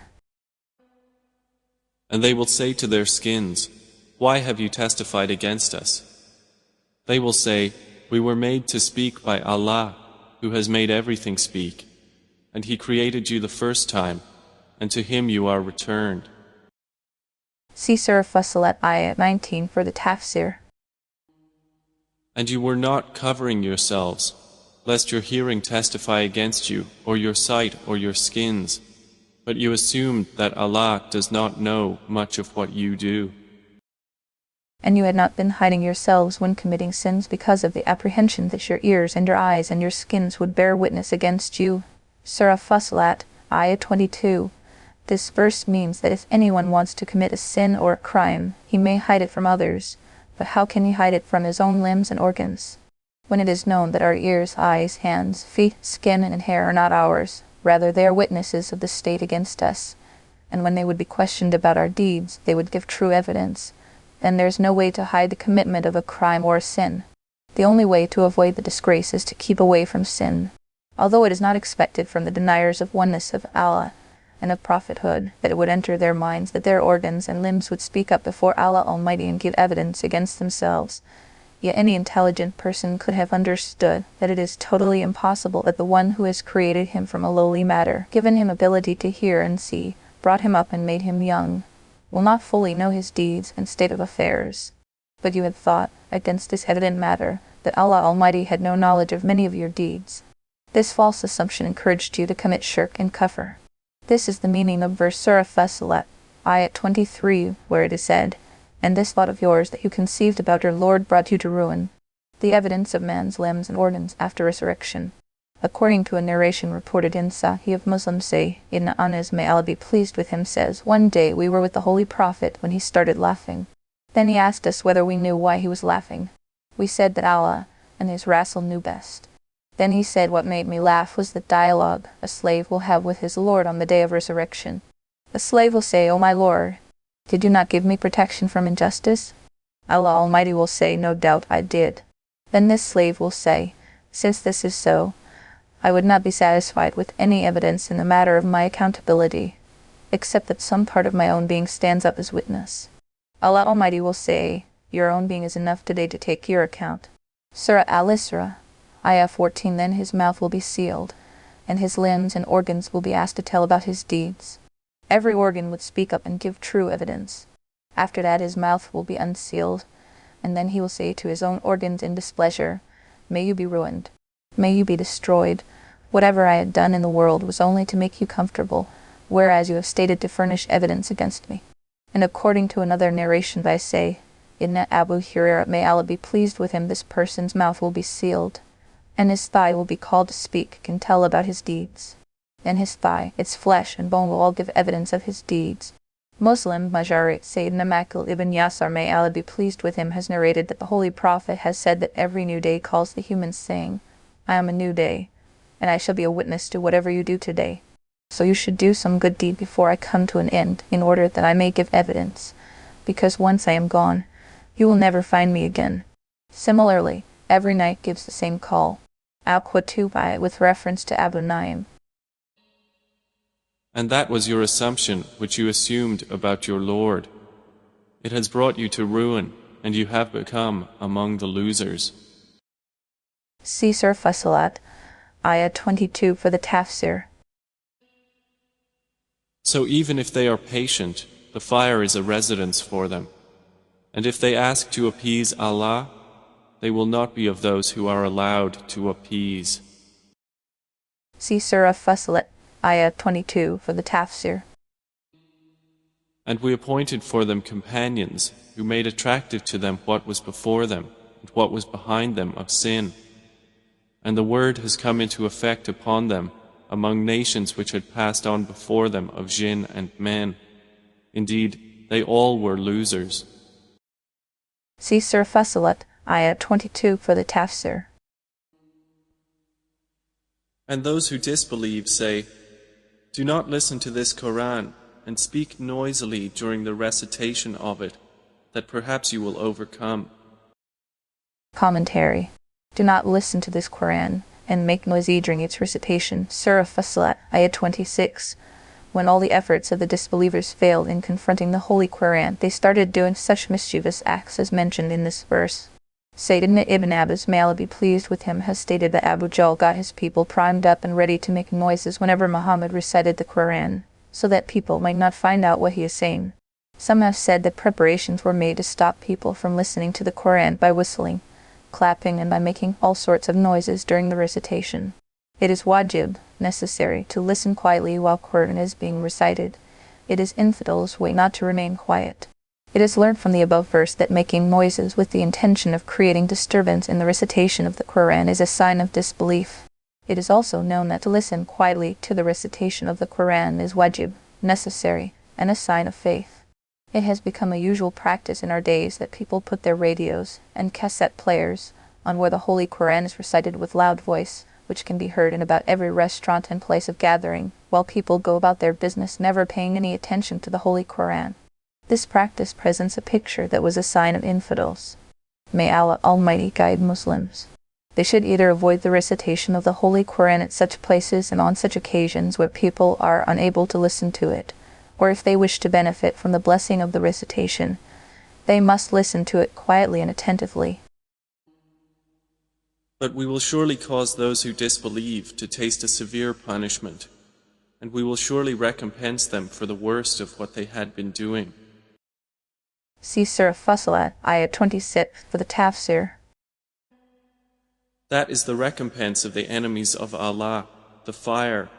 And they will say to their skins, "Why have you testified against us?" They will say, "We were made to speak by Allah, who has made everything speak, and He created you the first time, and to Him you are returned." See Surah Fussilat, Ayah 19, for the Tafsir. And you were not covering yourselves, lest your hearing testify against you, or your sight, or your skins, but you assumed that Allah does not know much of what you do. And you had not been hiding yourselves when committing sins because of the apprehension that your ears and your eyes and your skins would bear witness against you. Surah Fussilat, Ayah 22. This verse means that if anyone wants to commit a sin or a crime, he may hide it from others, but how can he hide it from his own limbs and organs? When it is known that our ears, eyes, hands, feet, skin, and hair are not ours, rather they are witnesses of the state against us, and when they would be questioned about our deeds, they would give true evidence, then there is no way to hide the commitment of a crime or a sin. The only way to avoid the disgrace is to keep away from sin. Although it is not expected from the deniers of oneness of Allah and of prophethood that it would enter their minds that their organs and limbs would speak up before Allah Almighty and give evidence against themselves, yet any intelligent person could have understood that it is totally impossible that the one who has created him from a lowly matter, given him ability to hear and see, brought him up and made him young, will not fully know his deeds and state of affairs. But you had thought, against this evident matter, that Allah Almighty had no knowledge of many of your deeds. This false assumption encouraged you to commit shirk and kufr. This is the meaning of verse Surah Fussilat, Ayat 23, where it is said, "And this thought of yours that you conceived about your Lord brought you to ruin." The evidence of man's limbs and organs after resurrection. According to a narration reported in Sahih of Muslims say, Ibn Anas, may Allah be pleased with him, says, "One day we were with the Holy Prophet when he started laughing. Then he asked us whether we knew why he was laughing. We said that Allah and his Rasul knew best. Then he said, what made me laugh was the dialogue a slave will have with his Lord on the day of resurrection. The slave will say, O my Lord, did you not give me protection from injustice? Allah Almighty will say, no doubt I did. Then this slave will say, since this is so, I would not be satisfied with any evidence in the matter of my accountability, except that some part of my own being stands up as witness. Allah Almighty will say, your own being is enough today to take your account. Surah Al-Isra, Ayah 14. Then his mouth will be sealed, and his limbs and organs will be asked to tell about his deeds. Every organ would speak up and give true evidence. After that his mouth will be unsealed, and then he will say to his own organs in displeasure, may you be ruined, may you be destroyed. Whatever I had done in the world was only to make you comfortable, whereas you have stated to furnish evidence against me. And according to another narration by say, Inna Abu Hurairah, may Allah be pleased with him, this person's mouth will be sealed, and his thigh will be called to speak, can tell about his deeds. Then his thigh, its flesh and bone will all give evidence of his deeds. Muslim Majari Sayyidina Makil ibn Yasar, may Allah be pleased with him, has narrated that the Holy Prophet has said that every new day calls the humans, saying, I am a new day, and I shall be a witness to whatever you do today. So you should do some good deed before I come to an end, in order that I may give evidence, because once I am gone, you will never find me again. Similarly, every night gives the same call. Al-Qutubi with reference to Abu Naim. And that was your assumption which you assumed about your Lord. It has brought you to ruin, and you have become among the losers. See Surah Fussilat, Ayah 22 for the Tafsir. So even if they are patient, the fire is a residence for them. And if they ask to appease Allah, they will not be of those who are allowed to appease. See Surah Fussilat, Ayah 22 for the Tafsir. And we appointed for them companions who made attractive to them what was before them and what was behind them of sin. And the word has come into effect upon them among nations which had passed on before them of jinn and men. Indeed, they all were losers. See Surah Fussilat, Ayah 22 for the Tafsir. And those who disbelieve say, do not listen to this Quran and speak noisily during the recitation of it, that perhaps you will overcome. Commentary. Do not listen to this Quran and make noisy during its recitation. Surah Fussilat, Ayah 26. When all the efforts of the disbelievers failed in confronting the Holy Quran, they started doing such mischievous acts as mentioned in this verse. Sayyidina Ibn Abbas, may Allah be pleased with him, has stated that Abu Jahl got his people primed up and ready to make noises whenever Muhammad recited the Quran, so that people might not find out what he is saying. Some have said that preparations were made to stop people from listening to the Quran by whistling, clapping, and by making all sorts of noises during the recitation. It is wajib, necessary, to listen quietly while Quran is being recited. It is infidels' way not to remain quiet. It is learned from the above verse that making noises with the intention of creating disturbance in the recitation of the Quran is a sign of disbelief. It is also known that to listen quietly to the recitation of the Quran is wajib, necessary, and a sign of faith. It has become a usual practice in our days that people put their radios and cassette players on where the Holy Quran is recited with loud voice, which can be heard in about every restaurant and place of gathering, while people go about their business never paying any attention to the Holy Quran. This practice presents a picture that was a sign of infidels. May Allah Almighty guide Muslims. They should either avoid the recitation of the Holy Quran at such places and on such occasions where people are unable to listen to it, or if they wish to benefit from the blessing of the recitation, they must listen to it quietly and attentively. But we will surely cause those who disbelieve to taste a severe punishment, and we will surely recompense them for the worst of what they had been doing. See Surah Fussilat, Ayah 26 for the Tafsir. That is the recompense of the enemies of Allah, the fire.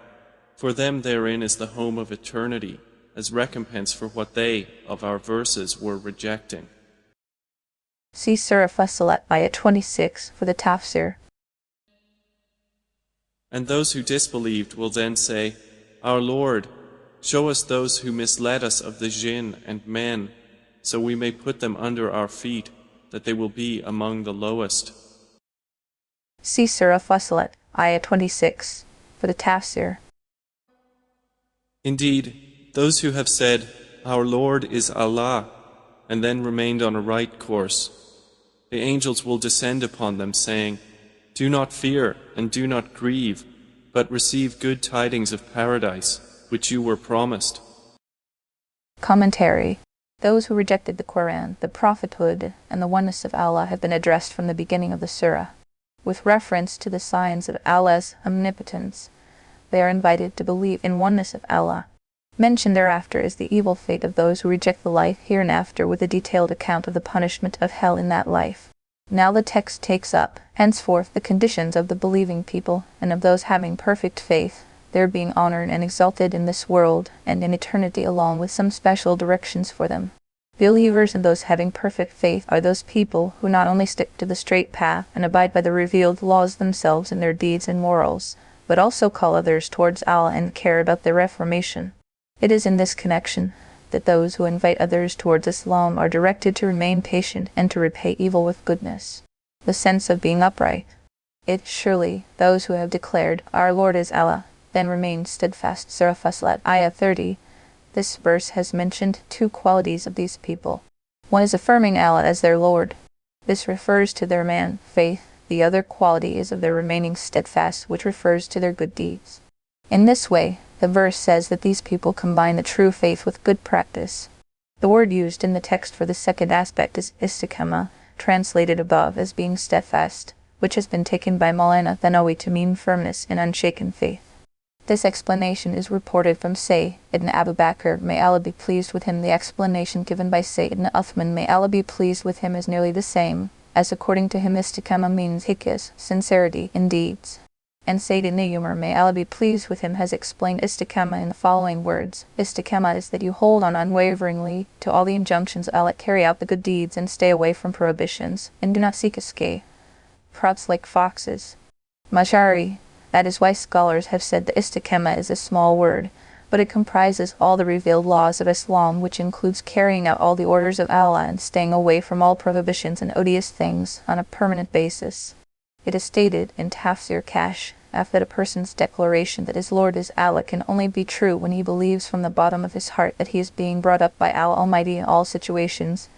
For them therein is the home of eternity, as recompense for what they, of our verses, were rejecting. See Surah Fussilat, Ayah 26 for the Tafsir. And those who disbelieved will then say, Our Lord, show us those who misled us of the jinn and men, so we may put them under our feet, that they will be among the lowest. See Surah Fussilat, Ayah 26 for the Tafsir. Indeed, those who have said, Our Lord is Allah, and then remained on a right course, the angels will descend upon them, saying, Do not fear and do not grieve, but receive good tidings of paradise, which you were promised. Commentary. Those who rejected the Quran, the prophethood, and the oneness of Allah have been addressed from the beginning of the surah. With reference to the signs of Allah's omnipotence, they are invited to believe in oneness of Allah. Mentioned thereafter is the evil fate of those who reject the life hereinafter, with a detailed account of the punishment of hell in that life. Now the text takes up, henceforth, the conditions of the believing people and of those having perfect faith, their being honored and exalted in this world and in eternity, along with some special directions for them. Believers and those having perfect faith are those people who not only stick to the straight path and abide by the revealed laws themselves in their deeds and morals, but also call others towards Allah and care about their reformation. It is in this connection that those who invite others towards Islam are directed to remain patient and to repay evil with goodness. The sense of being upright. It surely, those who have declared, Our Lord is Allah, then remain steadfast. Surah Fussilat, Ayah 30. This verse has mentioned two qualities of these people. One is affirming Allah as their Lord. This refers to their faith. The other quality is of their remaining steadfast, which refers to their good deeds. In this way, the verse says that these people combine the true faith with good practice. The word used in the text for the second aspect is istiqamah, translated above as being steadfast, which has been taken by Maulana Thanawi to mean firmness in unshaken faith. This explanation is reported from Sayyid ibn Abu Bakr, may Allah be pleased with him. The explanation given by Sayyid ibn Uthman, may Allah be pleased with him, is nearly the same, as according to him istiqamah means hikaz, sincerity in deeds. And Sayyid ibn Umar, may Allah be pleased with him, has explained istiqamah in the following words. Istiqamah is that you hold on unwaveringly to all the injunctions of Allah, carry out the good deeds, and stay away from prohibitions, and do not seek escape. Props like foxes. Mashari. That is why scholars have said that istiqamah is a small word, but it comprises all the revealed laws of Islam, which includes carrying out all the orders of Allah and staying away from all prohibitions and odious things on a permanent basis. It is stated in Tafsir Kashf that a person's declaration that his Lord is Allah can only be true when he believes from the bottom of his heart that he is being brought up by Allah Almighty in all situations,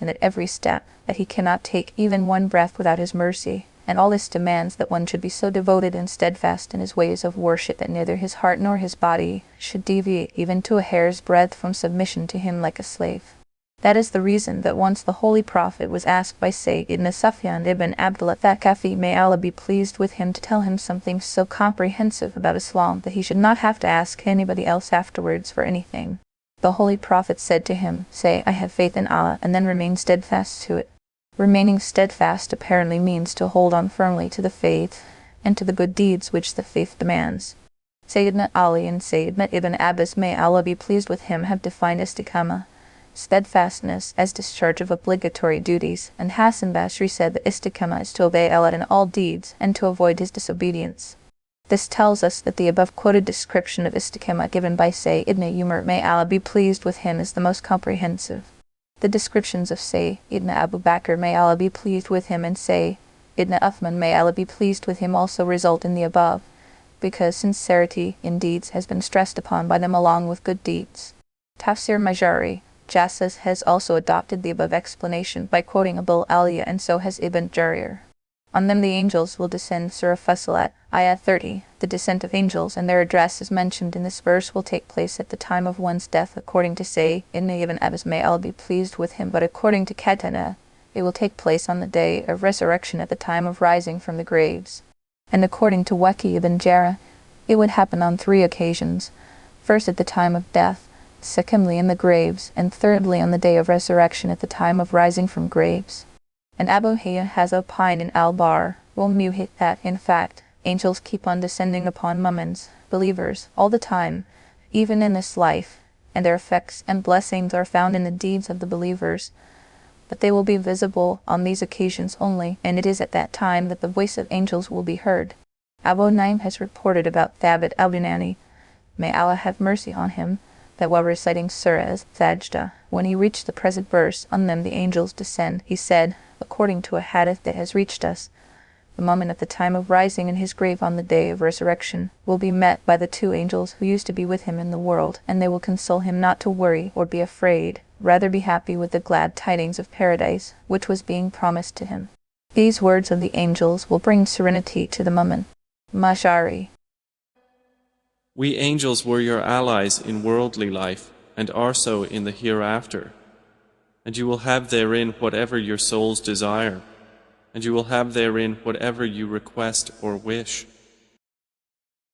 and at every step, that he cannot take even one breath without his mercy. And all this demands that one should be so devoted and steadfast in his ways of worship that neither his heart nor his body should deviate even to a hair's breadth from submission to him like a slave. That is the reason that once the Holy Prophet was asked by Sayyid ibn Sufyan ibn Abdullah Thaqafi, may Allah be pleased with him, to tell him something so comprehensive about Islam that he should not have to ask anybody else afterwards for anything. The Holy Prophet said to him, Say, I have faith in Allah, and then remain steadfast to it. Remaining steadfast apparently means to hold on firmly to the faith and to the good deeds which the faith demands. Sayyidina Ali and Sayyidina Ibn Abbas, may Allah be pleased with him, have defined istiqamah, steadfastness, as discharge of obligatory duties, and Hasan Basri said that istiqamah is to obey Allah in all deeds and to avoid his disobedience. This tells us that the above quoted description of istiqamah given by Sayyid ibn Umar, may Allah be pleased with him, is the most comprehensive. The descriptions of Sayyid ibn Abu Bakr, may Allah be pleased with him, and Sayyid ibn Uthman, may Allah be pleased with him, also result in the above, because sincerity in deeds has been stressed upon by them along with good deeds. Tafsir Majari Jassas has also adopted the above explanation by quoting Abul Aliya, and so has Ibn Jarir. On them the angels will descend. Surah Fussilat, Ayah 30. The descent of angels and their address as mentioned in this verse will take place at the time of one's death, according to Sayyid ibn Abbas, may Allah be pleased with him, but according to Katana, it will take place on the day of resurrection at the time of rising from the graves. And according to Waqi ibn Jarrah, it would happen on 3 occasions: first at the time of death, secondly in the graves, and thirdly on the day of resurrection at the time of rising from graves. And Abu Hayya has opined in Al-Bar Muhit that, in fact, angels keep on descending upon mu'mins, believers, all the time, even in this life, and their effects and blessings are found in the deeds of the believers, but they will be visible on these occasions only, and it is at that time that the voice of angels will be heard. Abu Naim has reported about Thabit al-Bunani, may Allah have mercy on him, that while reciting Surahs, Sajda, when he reached the present verse, on them the angels descend, he said, according to a hadith that has reached us, the moment at the time of rising in his grave on the day of resurrection will be met by the 2 angels who used to be with him in the world, and they will console him not to worry or be afraid, rather be happy with the glad tidings of paradise, which was being promised to him. These words of the angels will bring serenity to the mu'min. Mashari. We angels were your allies in worldly life, and are so in the hereafter. And you will have therein whatever your souls desire, and you will have therein whatever you request or wish.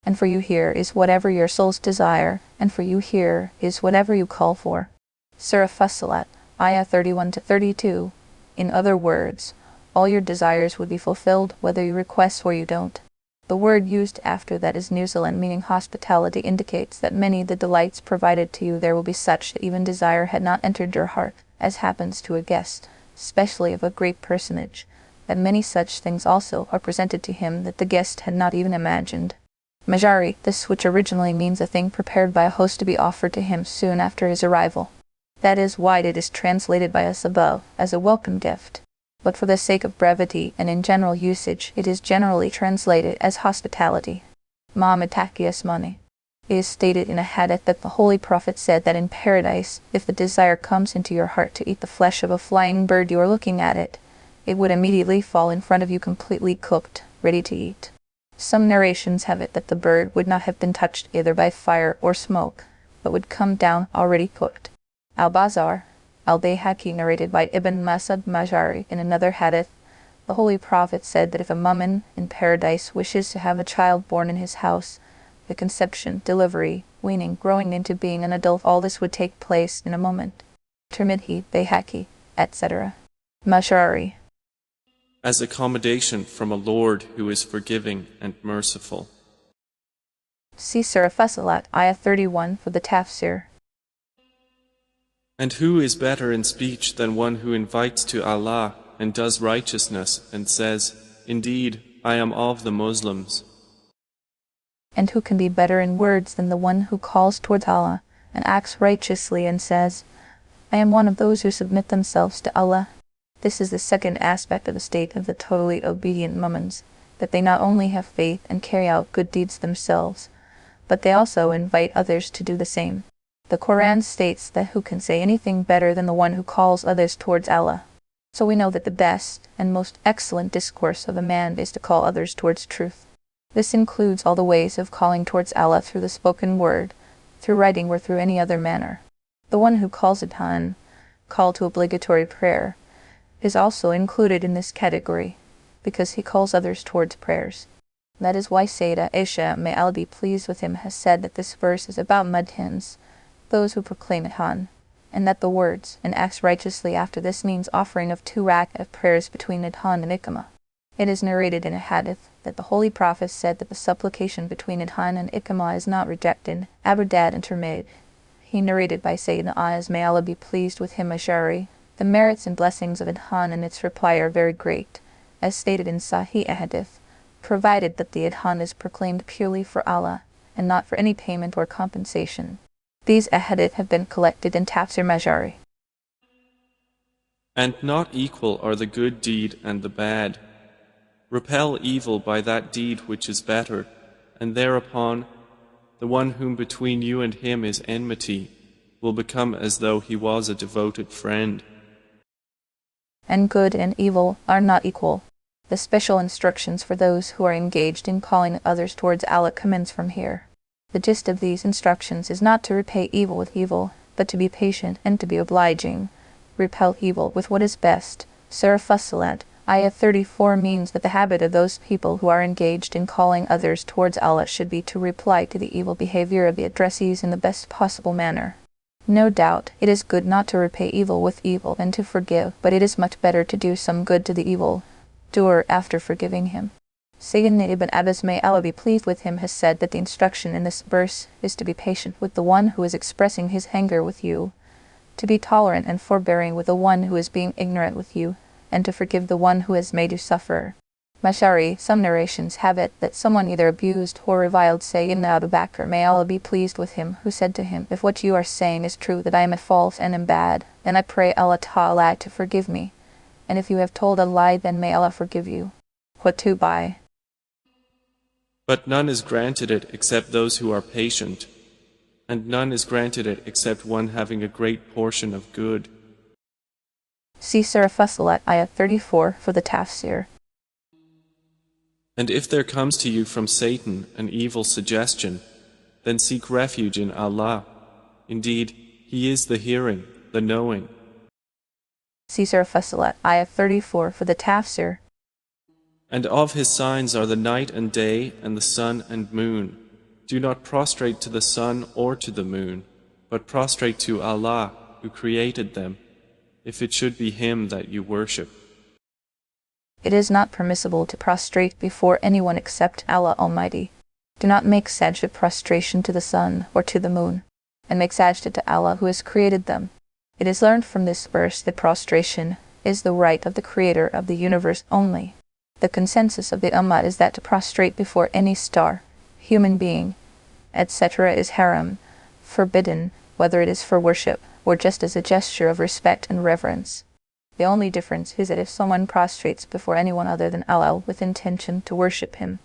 And for you here is whatever your souls desire, and for you here is whatever you call for. Surah Fussilat, Ayah 31-32. In other words, all your desires would be fulfilled whether you request or you don't. The word used after that is nuzilan, meaning hospitality, indicates that many of the delights provided to you there will be such that even desire had not entered your heart, as happens to a guest, especially of a great personage, that many such things also are presented to him that the guest had not even imagined. Majari, this which originally means a thing prepared by a host to be offered to him soon after his arrival. That is why it is translated by us above as a welcome gift. But for the sake of brevity and in general usage, it is generally translated as hospitality. Ma'amatakiasmani. It is stated in a hadith that the Holy Prophet said that in paradise, if the desire comes into your heart to eat the flesh of a flying bird you are looking at it would immediately fall in front of you completely cooked, ready to eat. Some narrations have it that the bird would not have been touched either by fire or smoke, but would come down already cooked. Al-Bazar, Al-Bayhaqi narrated by Ibn Masud Majari in another hadith, the Holy Prophet said that if a mu'min in paradise wishes to have a child born in his house, the conception, delivery, weaning, growing into being an adult, all this would take place in a moment. Tirmidhi, Bayhaqi, etc. Majari. As accommodation from a Lord who is forgiving and merciful. See Surah Fussilat, Ayah 31 for the Tafsir. And who is better in speech than one who invites to Allah and does righteousness and says, Indeed, I am of the Muslims. And who can be better in words than the one who calls towards Allah and acts righteously and says, I am one of those who submit themselves to Allah. This is the second aspect of the state of the totally obedient mu'mins, that they not only have faith and carry out good deeds themselves, but they also invite others to do the same. The Quran states that who can say anything better than the one who calls others towards Allah. So we know that the best and most excellent discourse of a man is to call others towards truth. This includes all the ways of calling towards Allah through the spoken word, through writing or through any other manner. The one who calls adhan, call to obligatory prayer, is also included in this category, because he calls others towards prayers. That is why Sayyidah Aisha, may Allah be pleased with him, has said that this verse is about mudhins, those who proclaim adhan, and that the words, and acts righteously after this means offering of 2 rakat of prayers between adhan and iqamah. It is narrated in a hadith that the Holy Prophet said that the supplication between adhan and iqamah is not rejected. Aburdad and Tirmidhi. He narrated by Sayyidina Ayaz, may Allah be pleased with him, Ash'ari. The merits and blessings of adhan and its reply are very great, as stated in Sahih hadith, provided that the adhan is proclaimed purely for Allah, and not for any payment or compensation. These ahadith have been collected in Tafsir Majari. And not equal are the good deed and the bad. Repel evil by that deed which is better, and thereupon the one whom between you and him is enmity will become as though he was a devoted friend. And good and evil are not equal. The special instructions for those who are engaged in calling others towards Allah commence from here. The gist of these instructions is not to repay evil with evil, but to be patient and to be obliging. Repel evil with what is best. Surah Fussilat, Ayah 34 means that the habit of those people who are engaged in calling others towards Allah should be to reply to the evil behavior of the addressees in the best possible manner. No doubt, it is good not to repay evil with evil and to forgive, but it is much better to do some good to the evil doer after forgiving him. Sayyidina Ibn Abbas, may Allah be pleased with him, has said that the instruction in this verse is to be patient with the one who is expressing his anger with you, to be tolerant and forbearing with the one who is being ignorant with you, and to forgive the one who has made you suffer. Mashari, some narrations have it that someone either abused or reviled Sayyidina Abu Bakr, may Allah be pleased with him, who said to him, if what you are saying is true, that I am a false and am bad, then I pray Allah Ta'ala to forgive me, and if you have told a lie, then may Allah forgive you. What to buy? But none is granted it except those who are patient, and none is granted it except one having a great portion of good. See Surah Fussilat, Ayah 34 for the Tafsir. And if there comes to you from Satan an evil suggestion, then seek refuge in Allah. Indeed, He is the hearing, the knowing. See Surah Fussilat, Ayah 34 for the Tafsir. And of His signs are the night and day and the sun and moon. Do not prostrate to the sun or to the moon, but prostrate to Allah who created them, if it should be Him that you worship. It is not permissible to prostrate before anyone except Allah Almighty. Do not make sajda prostration to the sun or to the moon, and make sajda to Allah who has created them. It is learned from this verse that prostration is the right of the Creator of the universe only. The consensus of the Ummah is that to prostrate before any star, human being, etc. is haram, forbidden, whether it is for worship or just as a gesture of respect and reverence. The only difference is that if someone prostrates before anyone other than Allah with intention to worship him,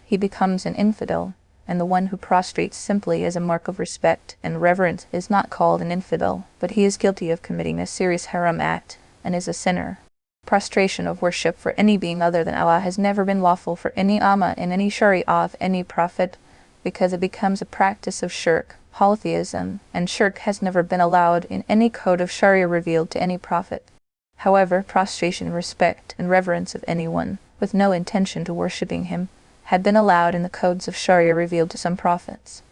he becomes an infidel, and the one who prostrates simply as a mark of respect and reverence is not called an infidel, but he is guilty of committing a serious haram act and is a sinner. Prostration of worship for any being other than Allah has never been lawful for any Ummah in any Sharia of any prophet, because it becomes a practice of shirk, polytheism, and shirk has never been allowed in any code of Sharia revealed to any prophet. However, prostration, respect, and reverence of anyone, with no intention to worshipping him, had been allowed in the codes of Sharia revealed to some prophets.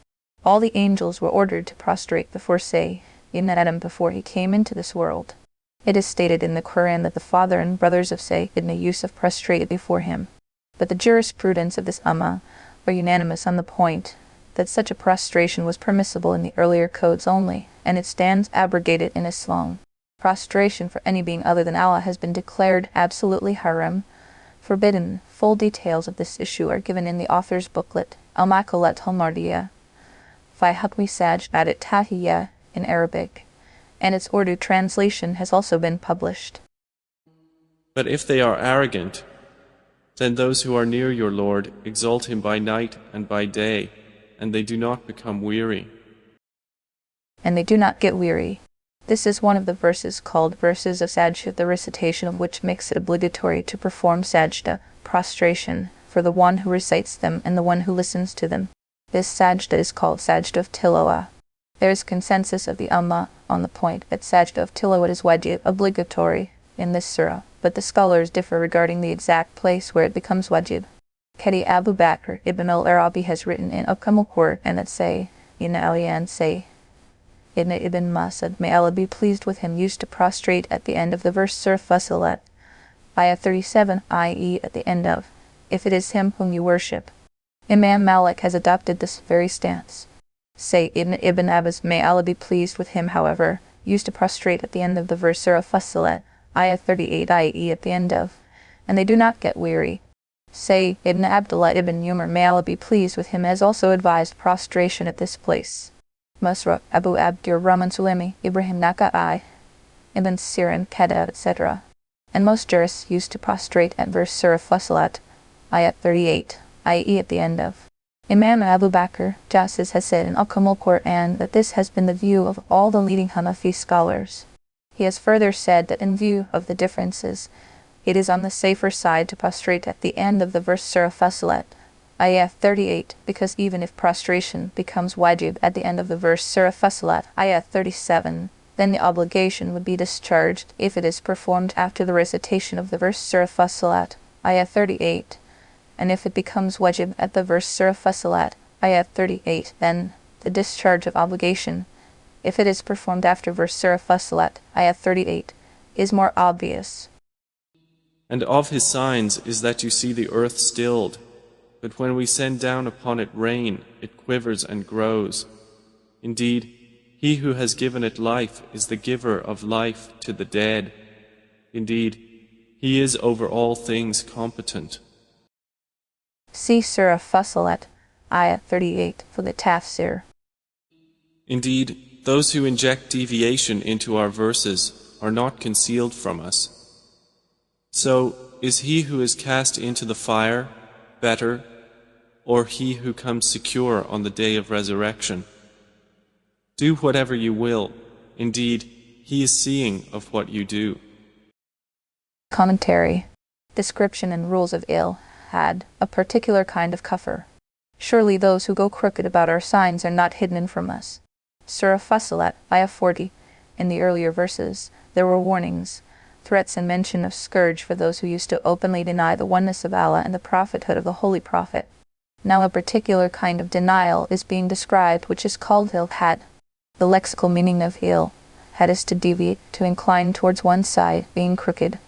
All the angels were ordered to prostrate before Sayyidina Adam before he came into this world. It is stated in the Quran that the father and brothers of Sayyidina Yusuf prostrated before him. But the jurisprudence of this Ummah were unanimous on the point that such a prostration was permissible in the earlier codes only, and it stands abrogated in Islam. Prostration for any being other than Allah has been declared absolutely haram, forbidden. Full details of this issue are given in the author's booklet, Al-Maqalat al-Mardiya, fi Hukmi Sajdat at-Tahiyya in Arabic, and its Urdu translation has also been published. But if they are arrogant, then those who are near your Lord exalt him by night and by day, and they do not become weary. And they do not get weary. This is one of the verses called verses of sajda, the recitation of which makes it obligatory to perform sajda, prostration, for the one who recites them and the one who listens to them. This sajda is called sajda of tilawah. There is consensus of the Ummah on the point that sajda of tilawah is wajib, obligatory, in this surah, but the scholars differ regarding the exact place where it becomes wajib. Qadi Abu Bakr ibn al-Arabi has written in Al-Qur'an and that Sayyidina Ali and Sayyidina Ibn Masud, may Allah be pleased with him, used to prostrate at the end of the verse Surah Fussilat, ayah 37, i.e. at the end of, if it is him whom you worship. Imam Malik has adopted this very stance. Sayyidina Ibn Abbas, may Allah be pleased with him, however, used to prostrate at the end of the verse Surah Fussilat, ayah 38, i.e. at the end of, and they do not get weary. Sayyidina Abdullah ibn Umar, may Allah be pleased with him, has also advised prostration at this place. Masruq, Abu Abdur Rahman Sulaimi, Ibrahim Naka'i, Ibn Sirin, Kada, etc. And most jurists used to prostrate at verse Surah Fussilat, ayat 38, i.e. at the end of. Imam Abu Bakr Jassis has said in Al-Qur'an that this has been the view of all the leading Hanafi scholars. He has further said that in view of the differences, it is on the safer side to prostrate at the end of the verse Surah Fussilat, ayah 38, because even if prostration becomes wajib at the end of the verse Surah Fussilat, ayah 37, then the obligation would be discharged if it is performed after the recitation of the verse Surah Fussilat, ayah 38, and if it becomes wajib at the verse Surah Fussilat, ayah 38, then the discharge of obligation, if it is performed after verse Surah Fussilat, ayah 38, is more obvious. And of his signs is that you see the earth stilled, but when we send down upon it rain, it quivers and grows. Indeed, he who has given it life is the giver of life to the dead. Indeed, he is over all things competent. See Surah Fussilat, ayah 38, for the tafsir. Indeed, those who inject deviation into our verses are not concealed from us. So, is he who is cast into the fire better, or he who comes secure on the day of resurrection? Do whatever you will. Indeed, he is seeing of what you do. Commentary. Description and rules of had a particular kind of kufr. Surely those who go crooked about our signs are not hidden from us. Surah Fussilat, ayah 40. In the earlier verses, there were warnings, threats and mention of scourge for those who used to openly deny the oneness of Allah and the prophethood of the Holy Prophet. Now a particular kind of denial is being described, which is called ilhad. The lexical meaning of had is to deviate, to incline towards one side, being crooked.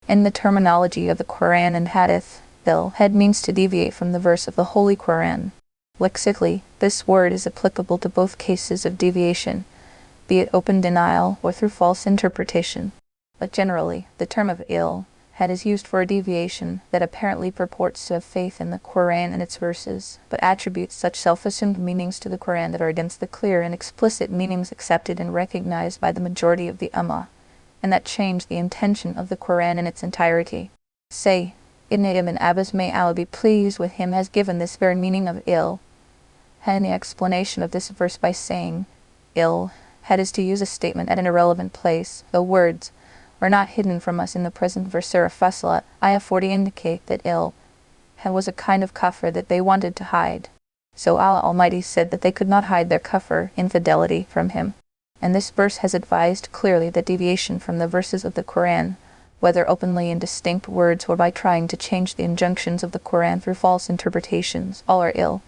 In the terminology of the Quran and Hadith, ilhad means to deviate from the verse of the Holy Quran. Lexically, this word is applicable to both cases of deviation, be it open denial or through false interpretation. But generally, the term of had is used for a deviation that apparently purports to have faith in the Quran and its verses, but attributes such self-assumed meanings to the Quran that are against the clear and explicit meanings accepted and recognized by the majority of the Ummah, and that change the intention of the Quran in its entirety. Say, Ibn Ibn Abbas, may Allah be pleased with him, has given this very meaning of ill, and the explanation of this verse by saying, ill, had is to use a statement at an irrelevant place. The words are not hidden from us in the present verse. Surah Fussilat, Ayah 40 indicate that ill was a kind of kufr that they wanted to hide. So Allah Almighty said that they could not hide their kufr, infidelity, from Him. And this verse has advised clearly that deviation from the verses of the Quran, whether openly in distinct words or by trying to change the injunctions of the Quran through false interpretations, all are ill,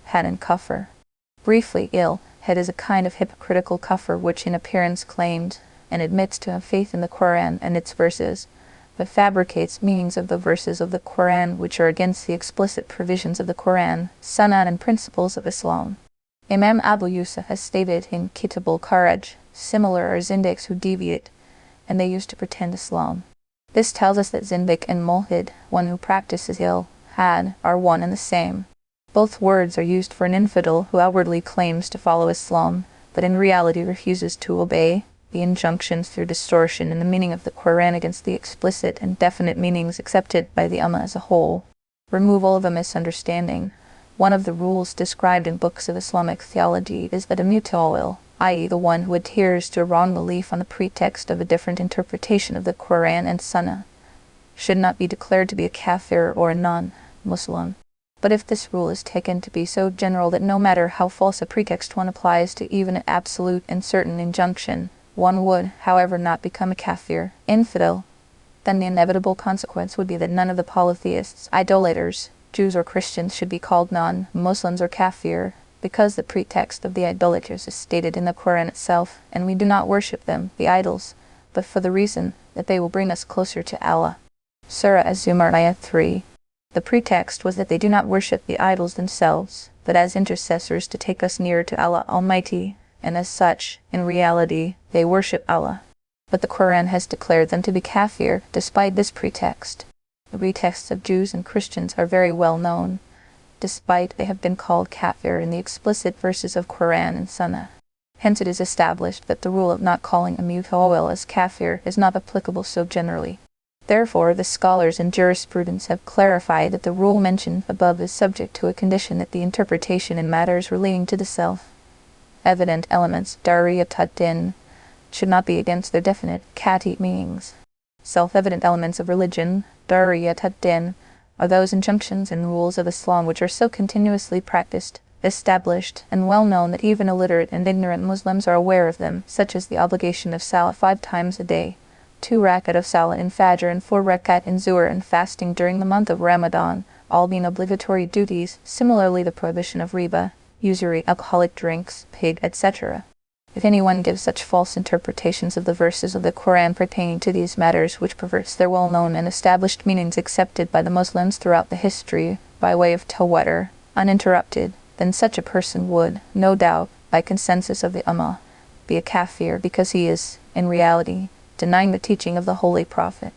had and kufr. Briefly, ill had is a kind of hypocritical kufr which in appearance claimed and admits to have faith in the Quran and its verses, but fabricates meanings of the verses of the Quran which are against the explicit provisions of the Quran, Sunnah, and principles of Islam. Imam Abu Yusuf has stated in Kitab al-Kharaj, similar are zindiqs who deviate, and they used to pretend Islam. This tells us that zindiq and mulhid, one who practices ill, had, are one and the same. Both words are used for an infidel who outwardly claims to follow Islam, but in reality refuses to obey the injunctions through distortion in the meaning of the Quran against the explicit and definite meanings accepted by the Ummah as a whole. Removal of a misunderstanding. One of the rules described in books of Islamic theology is that a mutawil, i.e. the one who adheres to a wrong belief on the pretext of a different interpretation of the Quran and Sunnah, should not be declared to be a kafir or a non-Muslim. But if this rule is taken to be so general that no matter how false a pretext one applies to even an absolute and certain injunction, one would, however, not become a kafir, infidel, then the inevitable consequence would be that none of the polytheists, idolaters, Jews or Christians should be called non-Muslims or kafir, because the pretext of the idolaters is stated in the Quran itself, and we do not worship them, the idols, but for the reason that they will bring us closer to Allah. Surah Az-Zumar, Ayah 3. The pretext was that they do not worship the idols themselves, but as intercessors to take us nearer to Allah Almighty, and as such, in reality, they worship Allah. But the Quran has declared them to be kafir despite this pretext. The pretexts of Jews and Christians are very well known, despite they have been called kafir in the explicit verses of Quran and Sunnah. Hence it is established that the rule of not calling a mutawil as kafir is not applicable so generally. Therefore, the scholars in jurisprudence have clarified that the rule mentioned above is subject to a condition that the interpretation in matters relating to the self-evident elements, daruriyat ad-din, should not be against their definite, qat'i meanings. Self-evident elements of religion, daruriyat ad-din, are those injunctions and rules of Islam which are so continuously practiced, established, and well known that even illiterate and ignorant Muslims are aware of them, such as the obligation of salah 5 times a day, 2 rakat of salah in Fajr and 4 rakat in Zuhr, and fasting during the month of Ramadan, all being obligatory duties. Similarly, the prohibition of riba, usury, alcoholic drinks, pig, etc. If anyone gives such false interpretations of the verses of the Quran pertaining to these matters which perverts their well-known and established meanings accepted by the Muslims throughout the history by way of tawatur, uninterrupted, then such a person would, no doubt, by consensus of the Ummah, be a kafir because he is, in reality, denying the teaching of the Holy Prophet.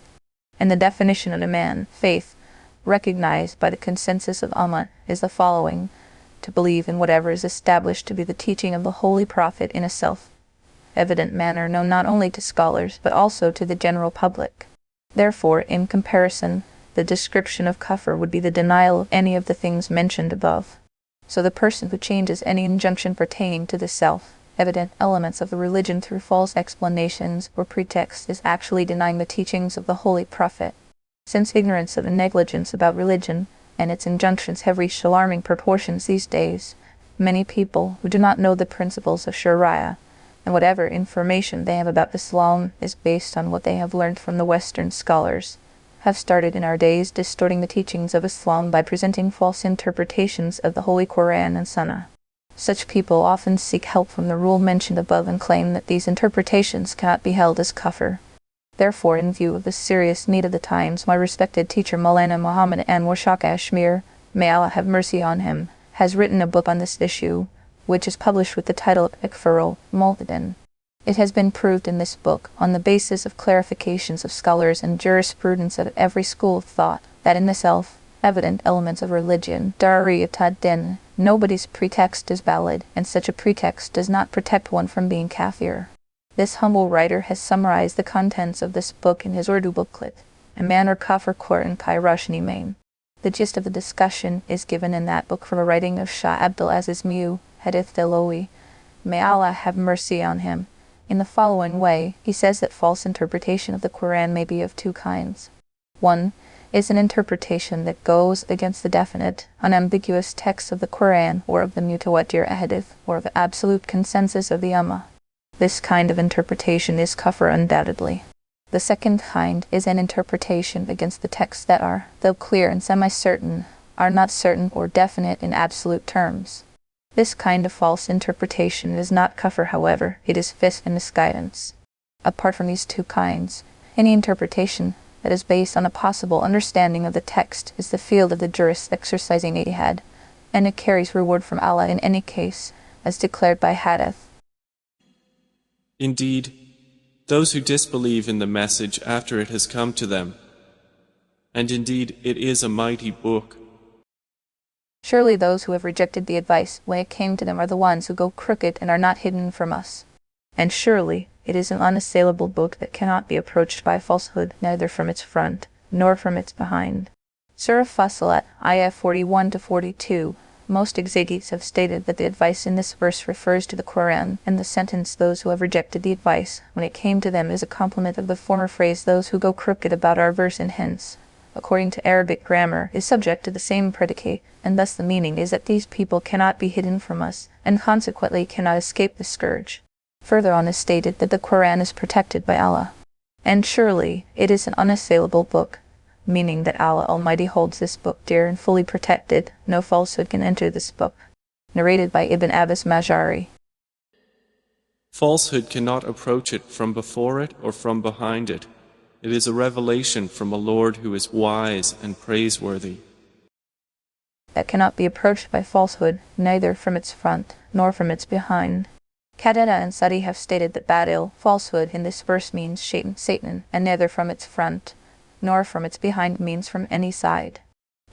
And the definition of a man, faith, recognized by the consensus of Ummah, is the following: to believe in whatever is established to be the teaching of the Holy Prophet in a self-evident manner known not only to scholars, but also to the general public. Therefore, in comparison, the description of kufr would be the denial of any of the things mentioned above. So the person who changes any injunction pertaining to the self-evident elements of the religion through false explanations or pretexts is actually denying the teachings of the Holy Prophet. Since ignorance of and negligence about religion and its injunctions have reached alarming proportions these days, many people who do not know the principles of Sharia, and whatever information they have about Islam is based on what they have learned from the Western scholars, have started in our days distorting the teachings of Islam by presenting false interpretations of the Holy Quran and Sunnah. Such people often seek help from the rule mentioned above and claim that these interpretations cannot be held as kufr. Therefore, in view of the serious need of the times, my respected teacher Maulana Muhammad Anwar Shah Kashmir, may Allah have mercy on him, has written a book on this issue, which is published with the title of Ikfarul Multidin. It has been proved in this book, on the basis of clarifications of scholars and jurisprudence of every school of thought, that in the self-evident elements of religion, Dariyat-ad-Din, nobody's pretext is valid, and such a pretext does not protect one from being kafir. This humble writer has summarized the contents of this book in his Urdu booklet, A Man or Kafir Quran Kai Roshni Main. The gist of the discussion is given in that book from a writing of Shah Abdul Aziz Mu, Hadith Delowi. May Allah have mercy on him. In the following way, he says that false interpretation of the Quran may be of two kinds. One is an interpretation that goes against the definite, unambiguous text of the Quran or of the mutawatir ahadith or of the absolute consensus of the Ummah. This kind of interpretation is kufr undoubtedly. The second kind is an interpretation against the texts that are, though clear and semi-certain, are not certain or definite in absolute terms. This kind of false interpretation is not kufr, however, it is fisq and misguidance. Apart from these two kinds, any interpretation that is based on a possible understanding of the text is the field of the jurists exercising ijtihad, and it carries reward from Allah in any case, as declared by Hadith. Indeed, those who disbelieve in the message after it has come to them, and indeed it is a mighty book. Surely those who have rejected the advice when it came to them are the ones who go crooked and are not hidden from us. And surely it is an unassailable book that cannot be approached by falsehood, neither from its front, nor from its behind. Surah Fussilat, ayah 41-42. Most exegetes have stated that the advice in this verse refers to the Quran, and the sentence "those who have rejected the advice when it came to them" is a complement of the former phrase "those who go crooked" about our verse, and hence, according to Arabic grammar, is subject to the same predicate, and thus the meaning is that these people cannot be hidden from us, and consequently cannot escape the scourge. Further on is stated that the Quran is protected by Allah. And surely it is an unassailable book, meaning that Allah Almighty holds this book dear and fully protected. No falsehood can enter this book. Narrated by Ibn Abbas Majari. Falsehood cannot approach it from before it or from behind it. It is a revelation from a Lord who is wise and praiseworthy. That cannot be approached by falsehood, neither from its front, nor from its behind. Qatada and Sadi have stated that batil, falsehood, in this verse means Satan, and neither from its front, nor from its behind means from any side.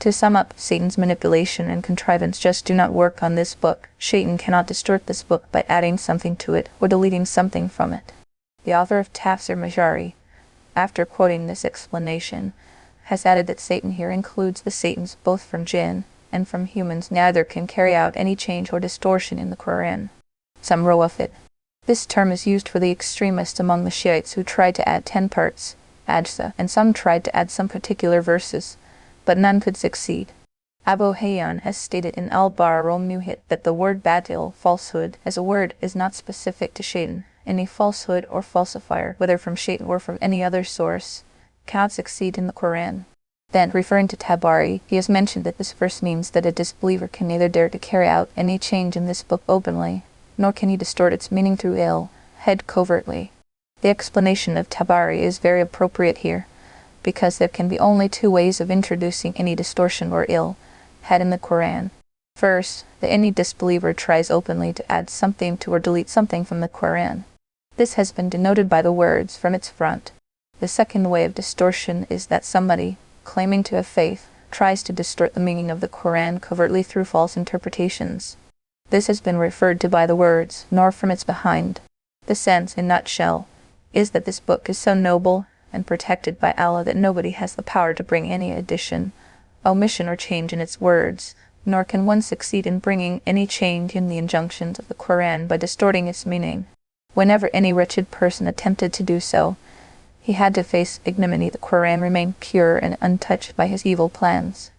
To sum up, Satan's manipulation and contrivance just do not work on this book. Satan cannot distort this book by adding something to it or deleting something from it. The author of Tafsir Majari, after quoting this explanation, has added that Satan here includes the Satans both from jinn and from humans. Neither can carry out any change or distortion in the Quran. Some Rawafid. This term is used for the extremists among the Shiites who tried to add 10 parts, ajza, and some tried to add some particular verses, but none could succeed. Abu Hayyan has stated in Al-Bahr al-Muhit that the word batil, falsehood, as a word is not specific to Shaitan. Any falsehood or falsifier, whether from Shaitan or from any other source, cannot succeed in the Quran. Then, referring to Tabari, he has mentioned that this verse means that a disbeliever can neither dare to carry out any change in this book openly, nor can he distort its meaning through head covertly. The explanation of Tabari is very appropriate here, because there can be only two ways of introducing any distortion or head in the Quran. First, that any disbeliever tries openly to add something to or delete something from the Quran. This has been denoted by the words from its front. The second way of distortion is that somebody, claiming to have faith, tries to distort the meaning of the Quran covertly through false interpretations. This has been referred to by the words, nor from its behind. The sense, in a nutshell, is that this book is so noble and protected by Allah that nobody has the power to bring any addition, omission, or change in its words, nor can one succeed in bringing any change in the injunctions of the Quran by distorting its meaning. Whenever any wretched person attempted to do so, he had to face ignominy. The Quran remained pure and untouched by his evil plans.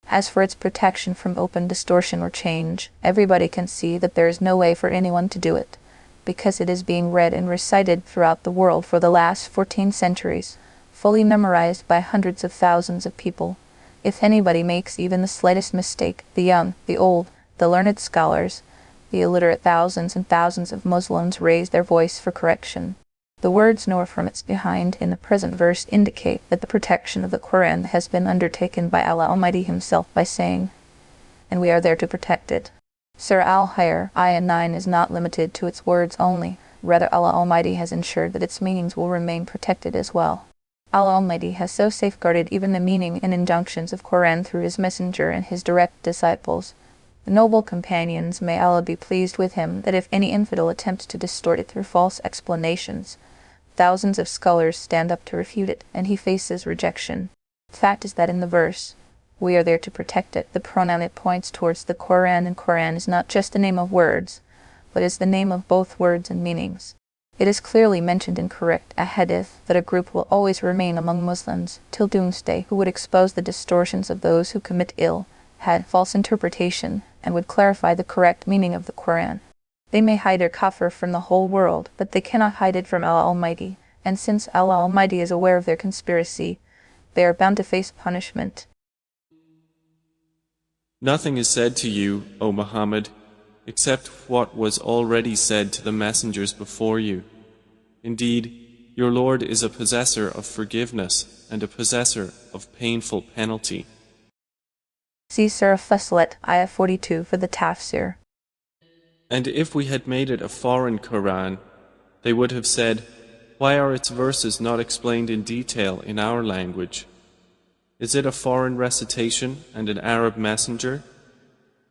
As for its protection from open distortion or change, everybody can see that there is no way for anyone to do it, because it is being read and recited throughout the world for the last 14 centuries, fully memorized by hundreds of thousands of people. If anybody makes even the slightest mistake, the young, the old, the learned scholars, the illiterate, thousands and thousands of Muslims raise their voice for correction. The words "nor from its behind" in the present verse indicate that the protection of the Quran has been undertaken by Allah Almighty Himself by saying, "And we are there to protect it." Surah Al-Hayr, Ayah 9 is not limited to its words only, Rather, Allah Almighty has ensured that its meanings will remain protected as well. Allah Almighty has so safeguarded even the meaning and injunctions of Quran through His Messenger and His direct disciples, the noble companions, may Allah be pleased with him, that if any infidel attempts to distort it through false explanations, thousands of scholars stand up to refute it, and he faces rejection. Fact is that in the verse, "We are there to protect it," the pronoun it points towards the Quran, and Quran is not just the name of words, but is the name of both words and meanings. It is clearly mentioned in correct ahadith that a group will always remain among Muslims till doomsday who would expose the distortions of those who commit ill, had false interpretation, and would clarify the correct meaning of the Quran. They may hide their kafir from the whole world, but they cannot hide it from Allah Almighty, and since Allah Almighty is aware of their conspiracy, they are bound to face punishment. Nothing is said to you, O Muhammad, except what was already said to the messengers before you. Indeed, your Lord is a possessor of forgiveness and a possessor of painful penalty. See Surah Fussilat, Ayah 42 for the Tafsir. And if we had made it a foreign Quran, they would have said, "Why are its verses not explained in detail in our language? Is it a foreign recitation and an Arab messenger?"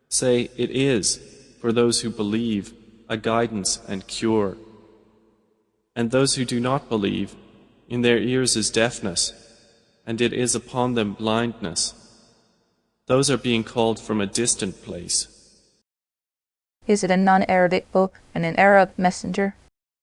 Say, it is, for those who believe, a guidance and cure. And those who do not believe, in their ears is deafness, and it is upon them blindness. Those are being called from a distant place. Is it a non-Arabic book and an Arab messenger?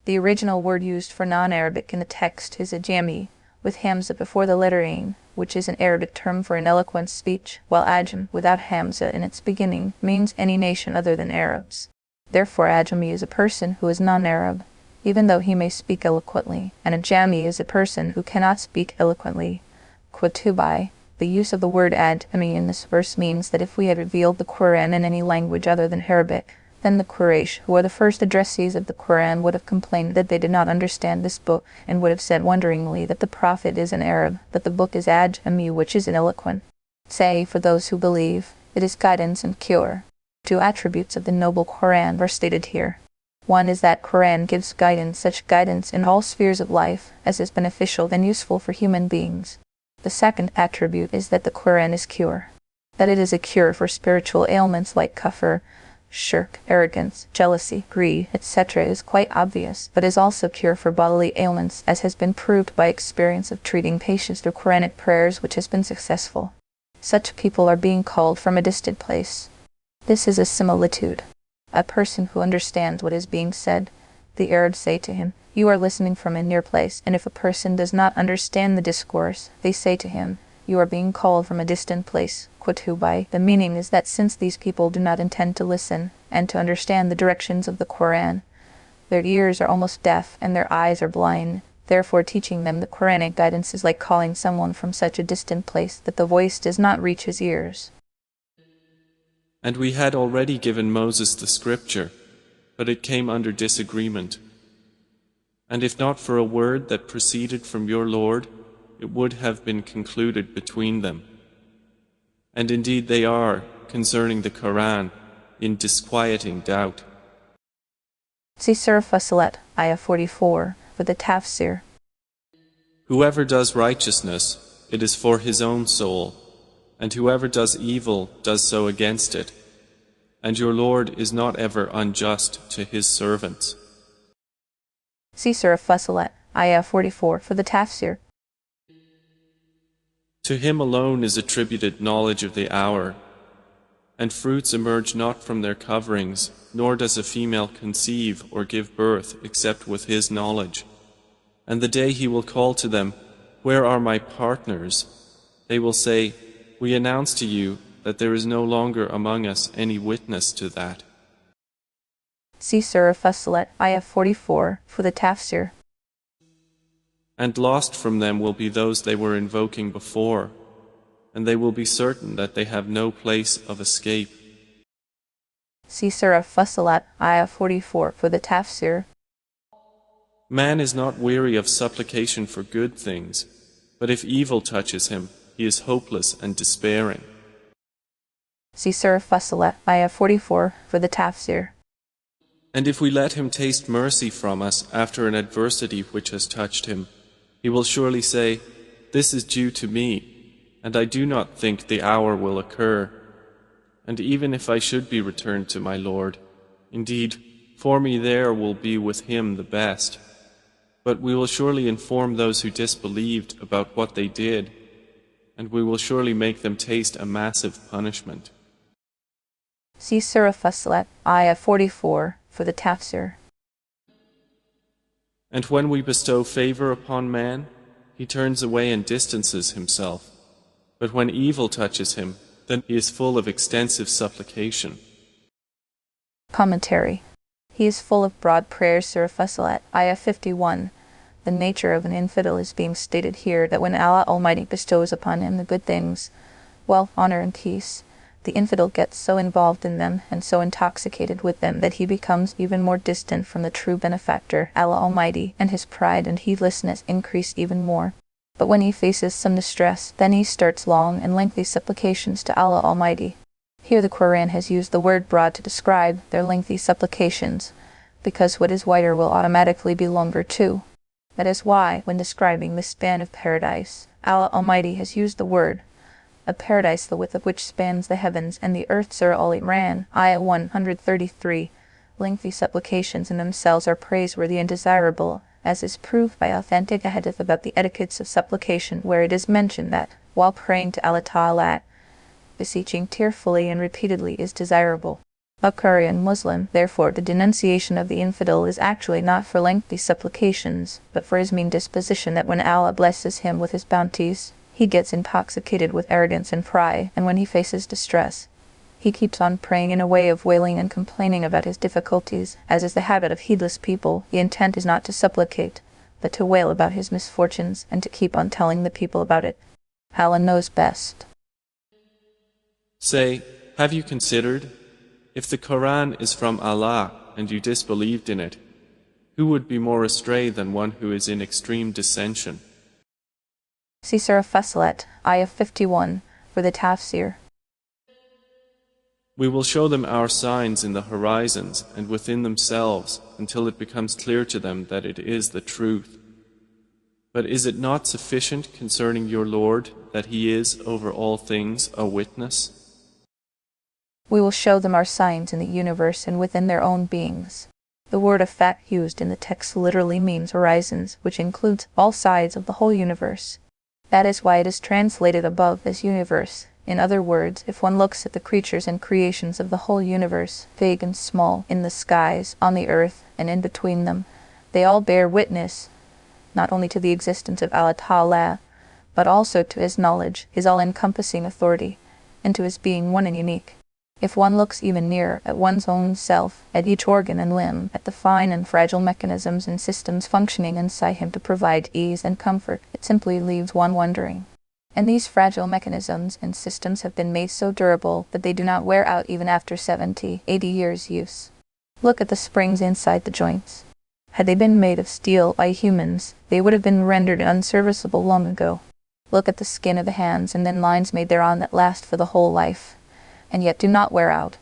The original word used for non-Arabic in the text is ajami, with hamza before the letter ain, which is an Arabic term for an eloquent speech, while ajam, without hamza in its beginning, means any nation other than Arabs. Therefore, ajami is a person who is non-Arab, even though he may speak eloquently, and ajami is a person who cannot speak eloquently. Qutubai. The use of the word ajami in this verse means that if we had revealed the Quran in any language other than Arabic, then the Quraysh, who are the first addressees of the Quran, would have complained that they did not understand this book, and would have said wonderingly that the Prophet is an Arab, that the book is ajami, which is ineloquent. Say, for those who believe, it is guidance and cure. Two attributes of the noble Quran are stated here. One is that Quran gives guidance, such guidance in all spheres of life as is beneficial and useful for human beings. The second attribute is that the Quran is cure. That it is a cure for spiritual ailments like kufr, shirk, arrogance, jealousy, greed, etc. is quite obvious, but is also cure for bodily ailments, as has been proved by experience of treating patients through Quranic prayers, which has been successful. Such people are being called from a distant place. This is a similitude. A person who understands what is being said, the Arabs say to him, "You are listening from a near place," and if a person does not understand the discourse, they say to him, "You are being called from a distant place." Qutubai. The meaning is that since these people do not intend to listen and to understand the directions of the Quran, their ears are almost deaf and their eyes are blind. Therefore, teaching them the Quranic guidance is like calling someone from such a distant place that the voice does not reach his ears. And we had already given Moses the scripture, but it came under disagreement. And if not for a word that proceeded from your Lord, it would have been concluded between them. And indeed they are, concerning the Quran, in disquieting doubt. See Surah Fussilat, Ayah 44, for the Tafsir. Whoever does righteousness, it is for his own soul, and whoever does evil does so against it. And your Lord is not ever unjust to his servants. See Surah Fussilat, Ayah 44, for the Tafsir. To him alone is attributed knowledge of the hour, and fruits emerge not from their coverings, nor does a female conceive or give birth except with his knowledge. And the day he will call to them, "Where are my partners?" They will say, "We announce to you that there is no longer among us any witness to that." See Surah Fussilat, Ayah 44, for the Tafsir. And lost from them will be those they were invoking before, and they will be certain that they have no place of escape. See Surah Fussilat, Ayah 44, for the Tafsir. Man is not weary of supplication for good things, but if evil touches him, he is hopeless and despairing. See Surah Fussilat, Ayah 44, for the Tafsir. And if we let him taste mercy from us after an adversity which has touched him, he will surely say, "This is due to me, and I do not think the hour will occur. And even if I should be returned to my Lord, indeed, for me there will be with him the best. But we will surely inform those who disbelieved about what they did, and we will surely make them taste a massive punishment." See Surah Fussilat, Ayah 44, for the Tafsir. And when we bestow favor upon man, he turns away and distances himself. But when evil touches him, then he is full of extensive supplication. Commentary. He is full of broad prayers. Surah Fussilat, Ayah 51. The nature of an infidel is being stated here, that when Allah Almighty bestows upon him the good things, wealth, honor, and peace, the infidel gets so involved in them and so intoxicated with them that he becomes even more distant from the true benefactor, Allah Almighty, and his pride and heedlessness increase even more. But when he faces some distress, then he starts long and lengthy supplications to Allah Almighty. Here the Quran has used the word broad to describe their lengthy supplications, because what is wider will automatically be longer too. That is why, when describing the span of paradise, Allah Almighty has used the word a paradise the width of which spans the heavens and the earth. Surah Al-Imran, Ayah 133. Lengthy supplications in themselves are praiseworthy and desirable, as is proved by authentic hadith about the etiquettes of supplication, where it is mentioned that, while praying to Allah Ta'ala, beseeching tearfully and repeatedly is desirable. A Korean Muslim, therefore, the denunciation of the infidel is actually not for lengthy supplications, but for his mean disposition, that when Allah blesses him with his bounties, he gets intoxicated with arrogance and pride, and when he faces distress, he keeps on praying in a way of wailing and complaining about his difficulties, as is the habit of heedless people. The intent is not to supplicate, but to wail about his misfortunes and to keep on telling the people about it. Allah knows best. Say, have you considered, if the Quran is from Allah and you disbelieved in it, who would be more astray than one who is in extreme dissension? See Surah Fussilat, Ayah 51, for the Tafsir. We will show them our signs in the horizons and within themselves until it becomes clear to them that it is the truth. But is it not sufficient concerning your Lord that He is over all things a witness? We will show them our signs in the universe and within their own beings. The word "afaq" used in the text literally means horizons, which includes all sides of the whole universe. That is why it is translated above as universe. In other words, if one looks at the creatures and creations of the whole universe, big and small, in the skies, on the earth, and in between them, they all bear witness, not only to the existence of Allah Ta'ala, but also to His knowledge, His all-encompassing authority, and to His being one and unique. If one looks even nearer at one's own self, at each organ and limb, at the fine and fragile mechanisms and systems functioning inside him to provide ease and comfort, it simply leaves one wondering. And these fragile mechanisms and systems have been made so durable that they do not wear out even after 70, 80 years' use. Look at the springs inside the joints. Had they been made of steel by humans, they would have been rendered unserviceable long ago. Look at the skin of the hands and then lines made thereon that last for the whole life, and yet do not wear out.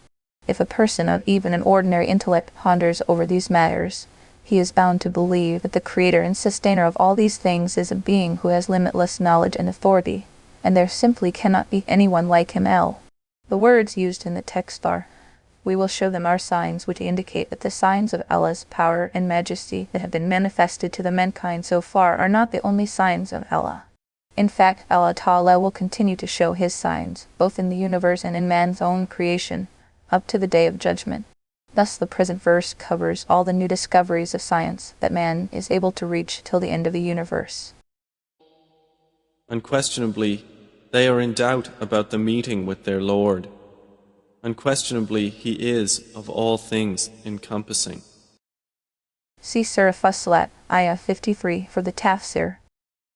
If a person of even an ordinary intellect ponders over these matters, he is bound to believe that the creator and sustainer of all these things is a being who has limitless knowledge and authority, and there simply cannot be anyone like him. The words used in the text are, "We will show them our signs," which indicate that the signs of Allah's power and majesty that have been manifested to the mankind so far are not the only signs of Allah. In fact, Allah Ta'ala will continue to show His signs, both in the universe and in man's own creation, up to the Day of Judgment. Thus the present verse covers all the new discoveries of science that man is able to reach till the end of the universe. Unquestionably, they are in doubt about the meeting with their Lord. Unquestionably, He is of all things encompassing. See Surah Fussilat, Ayah 53 for the Tafsir.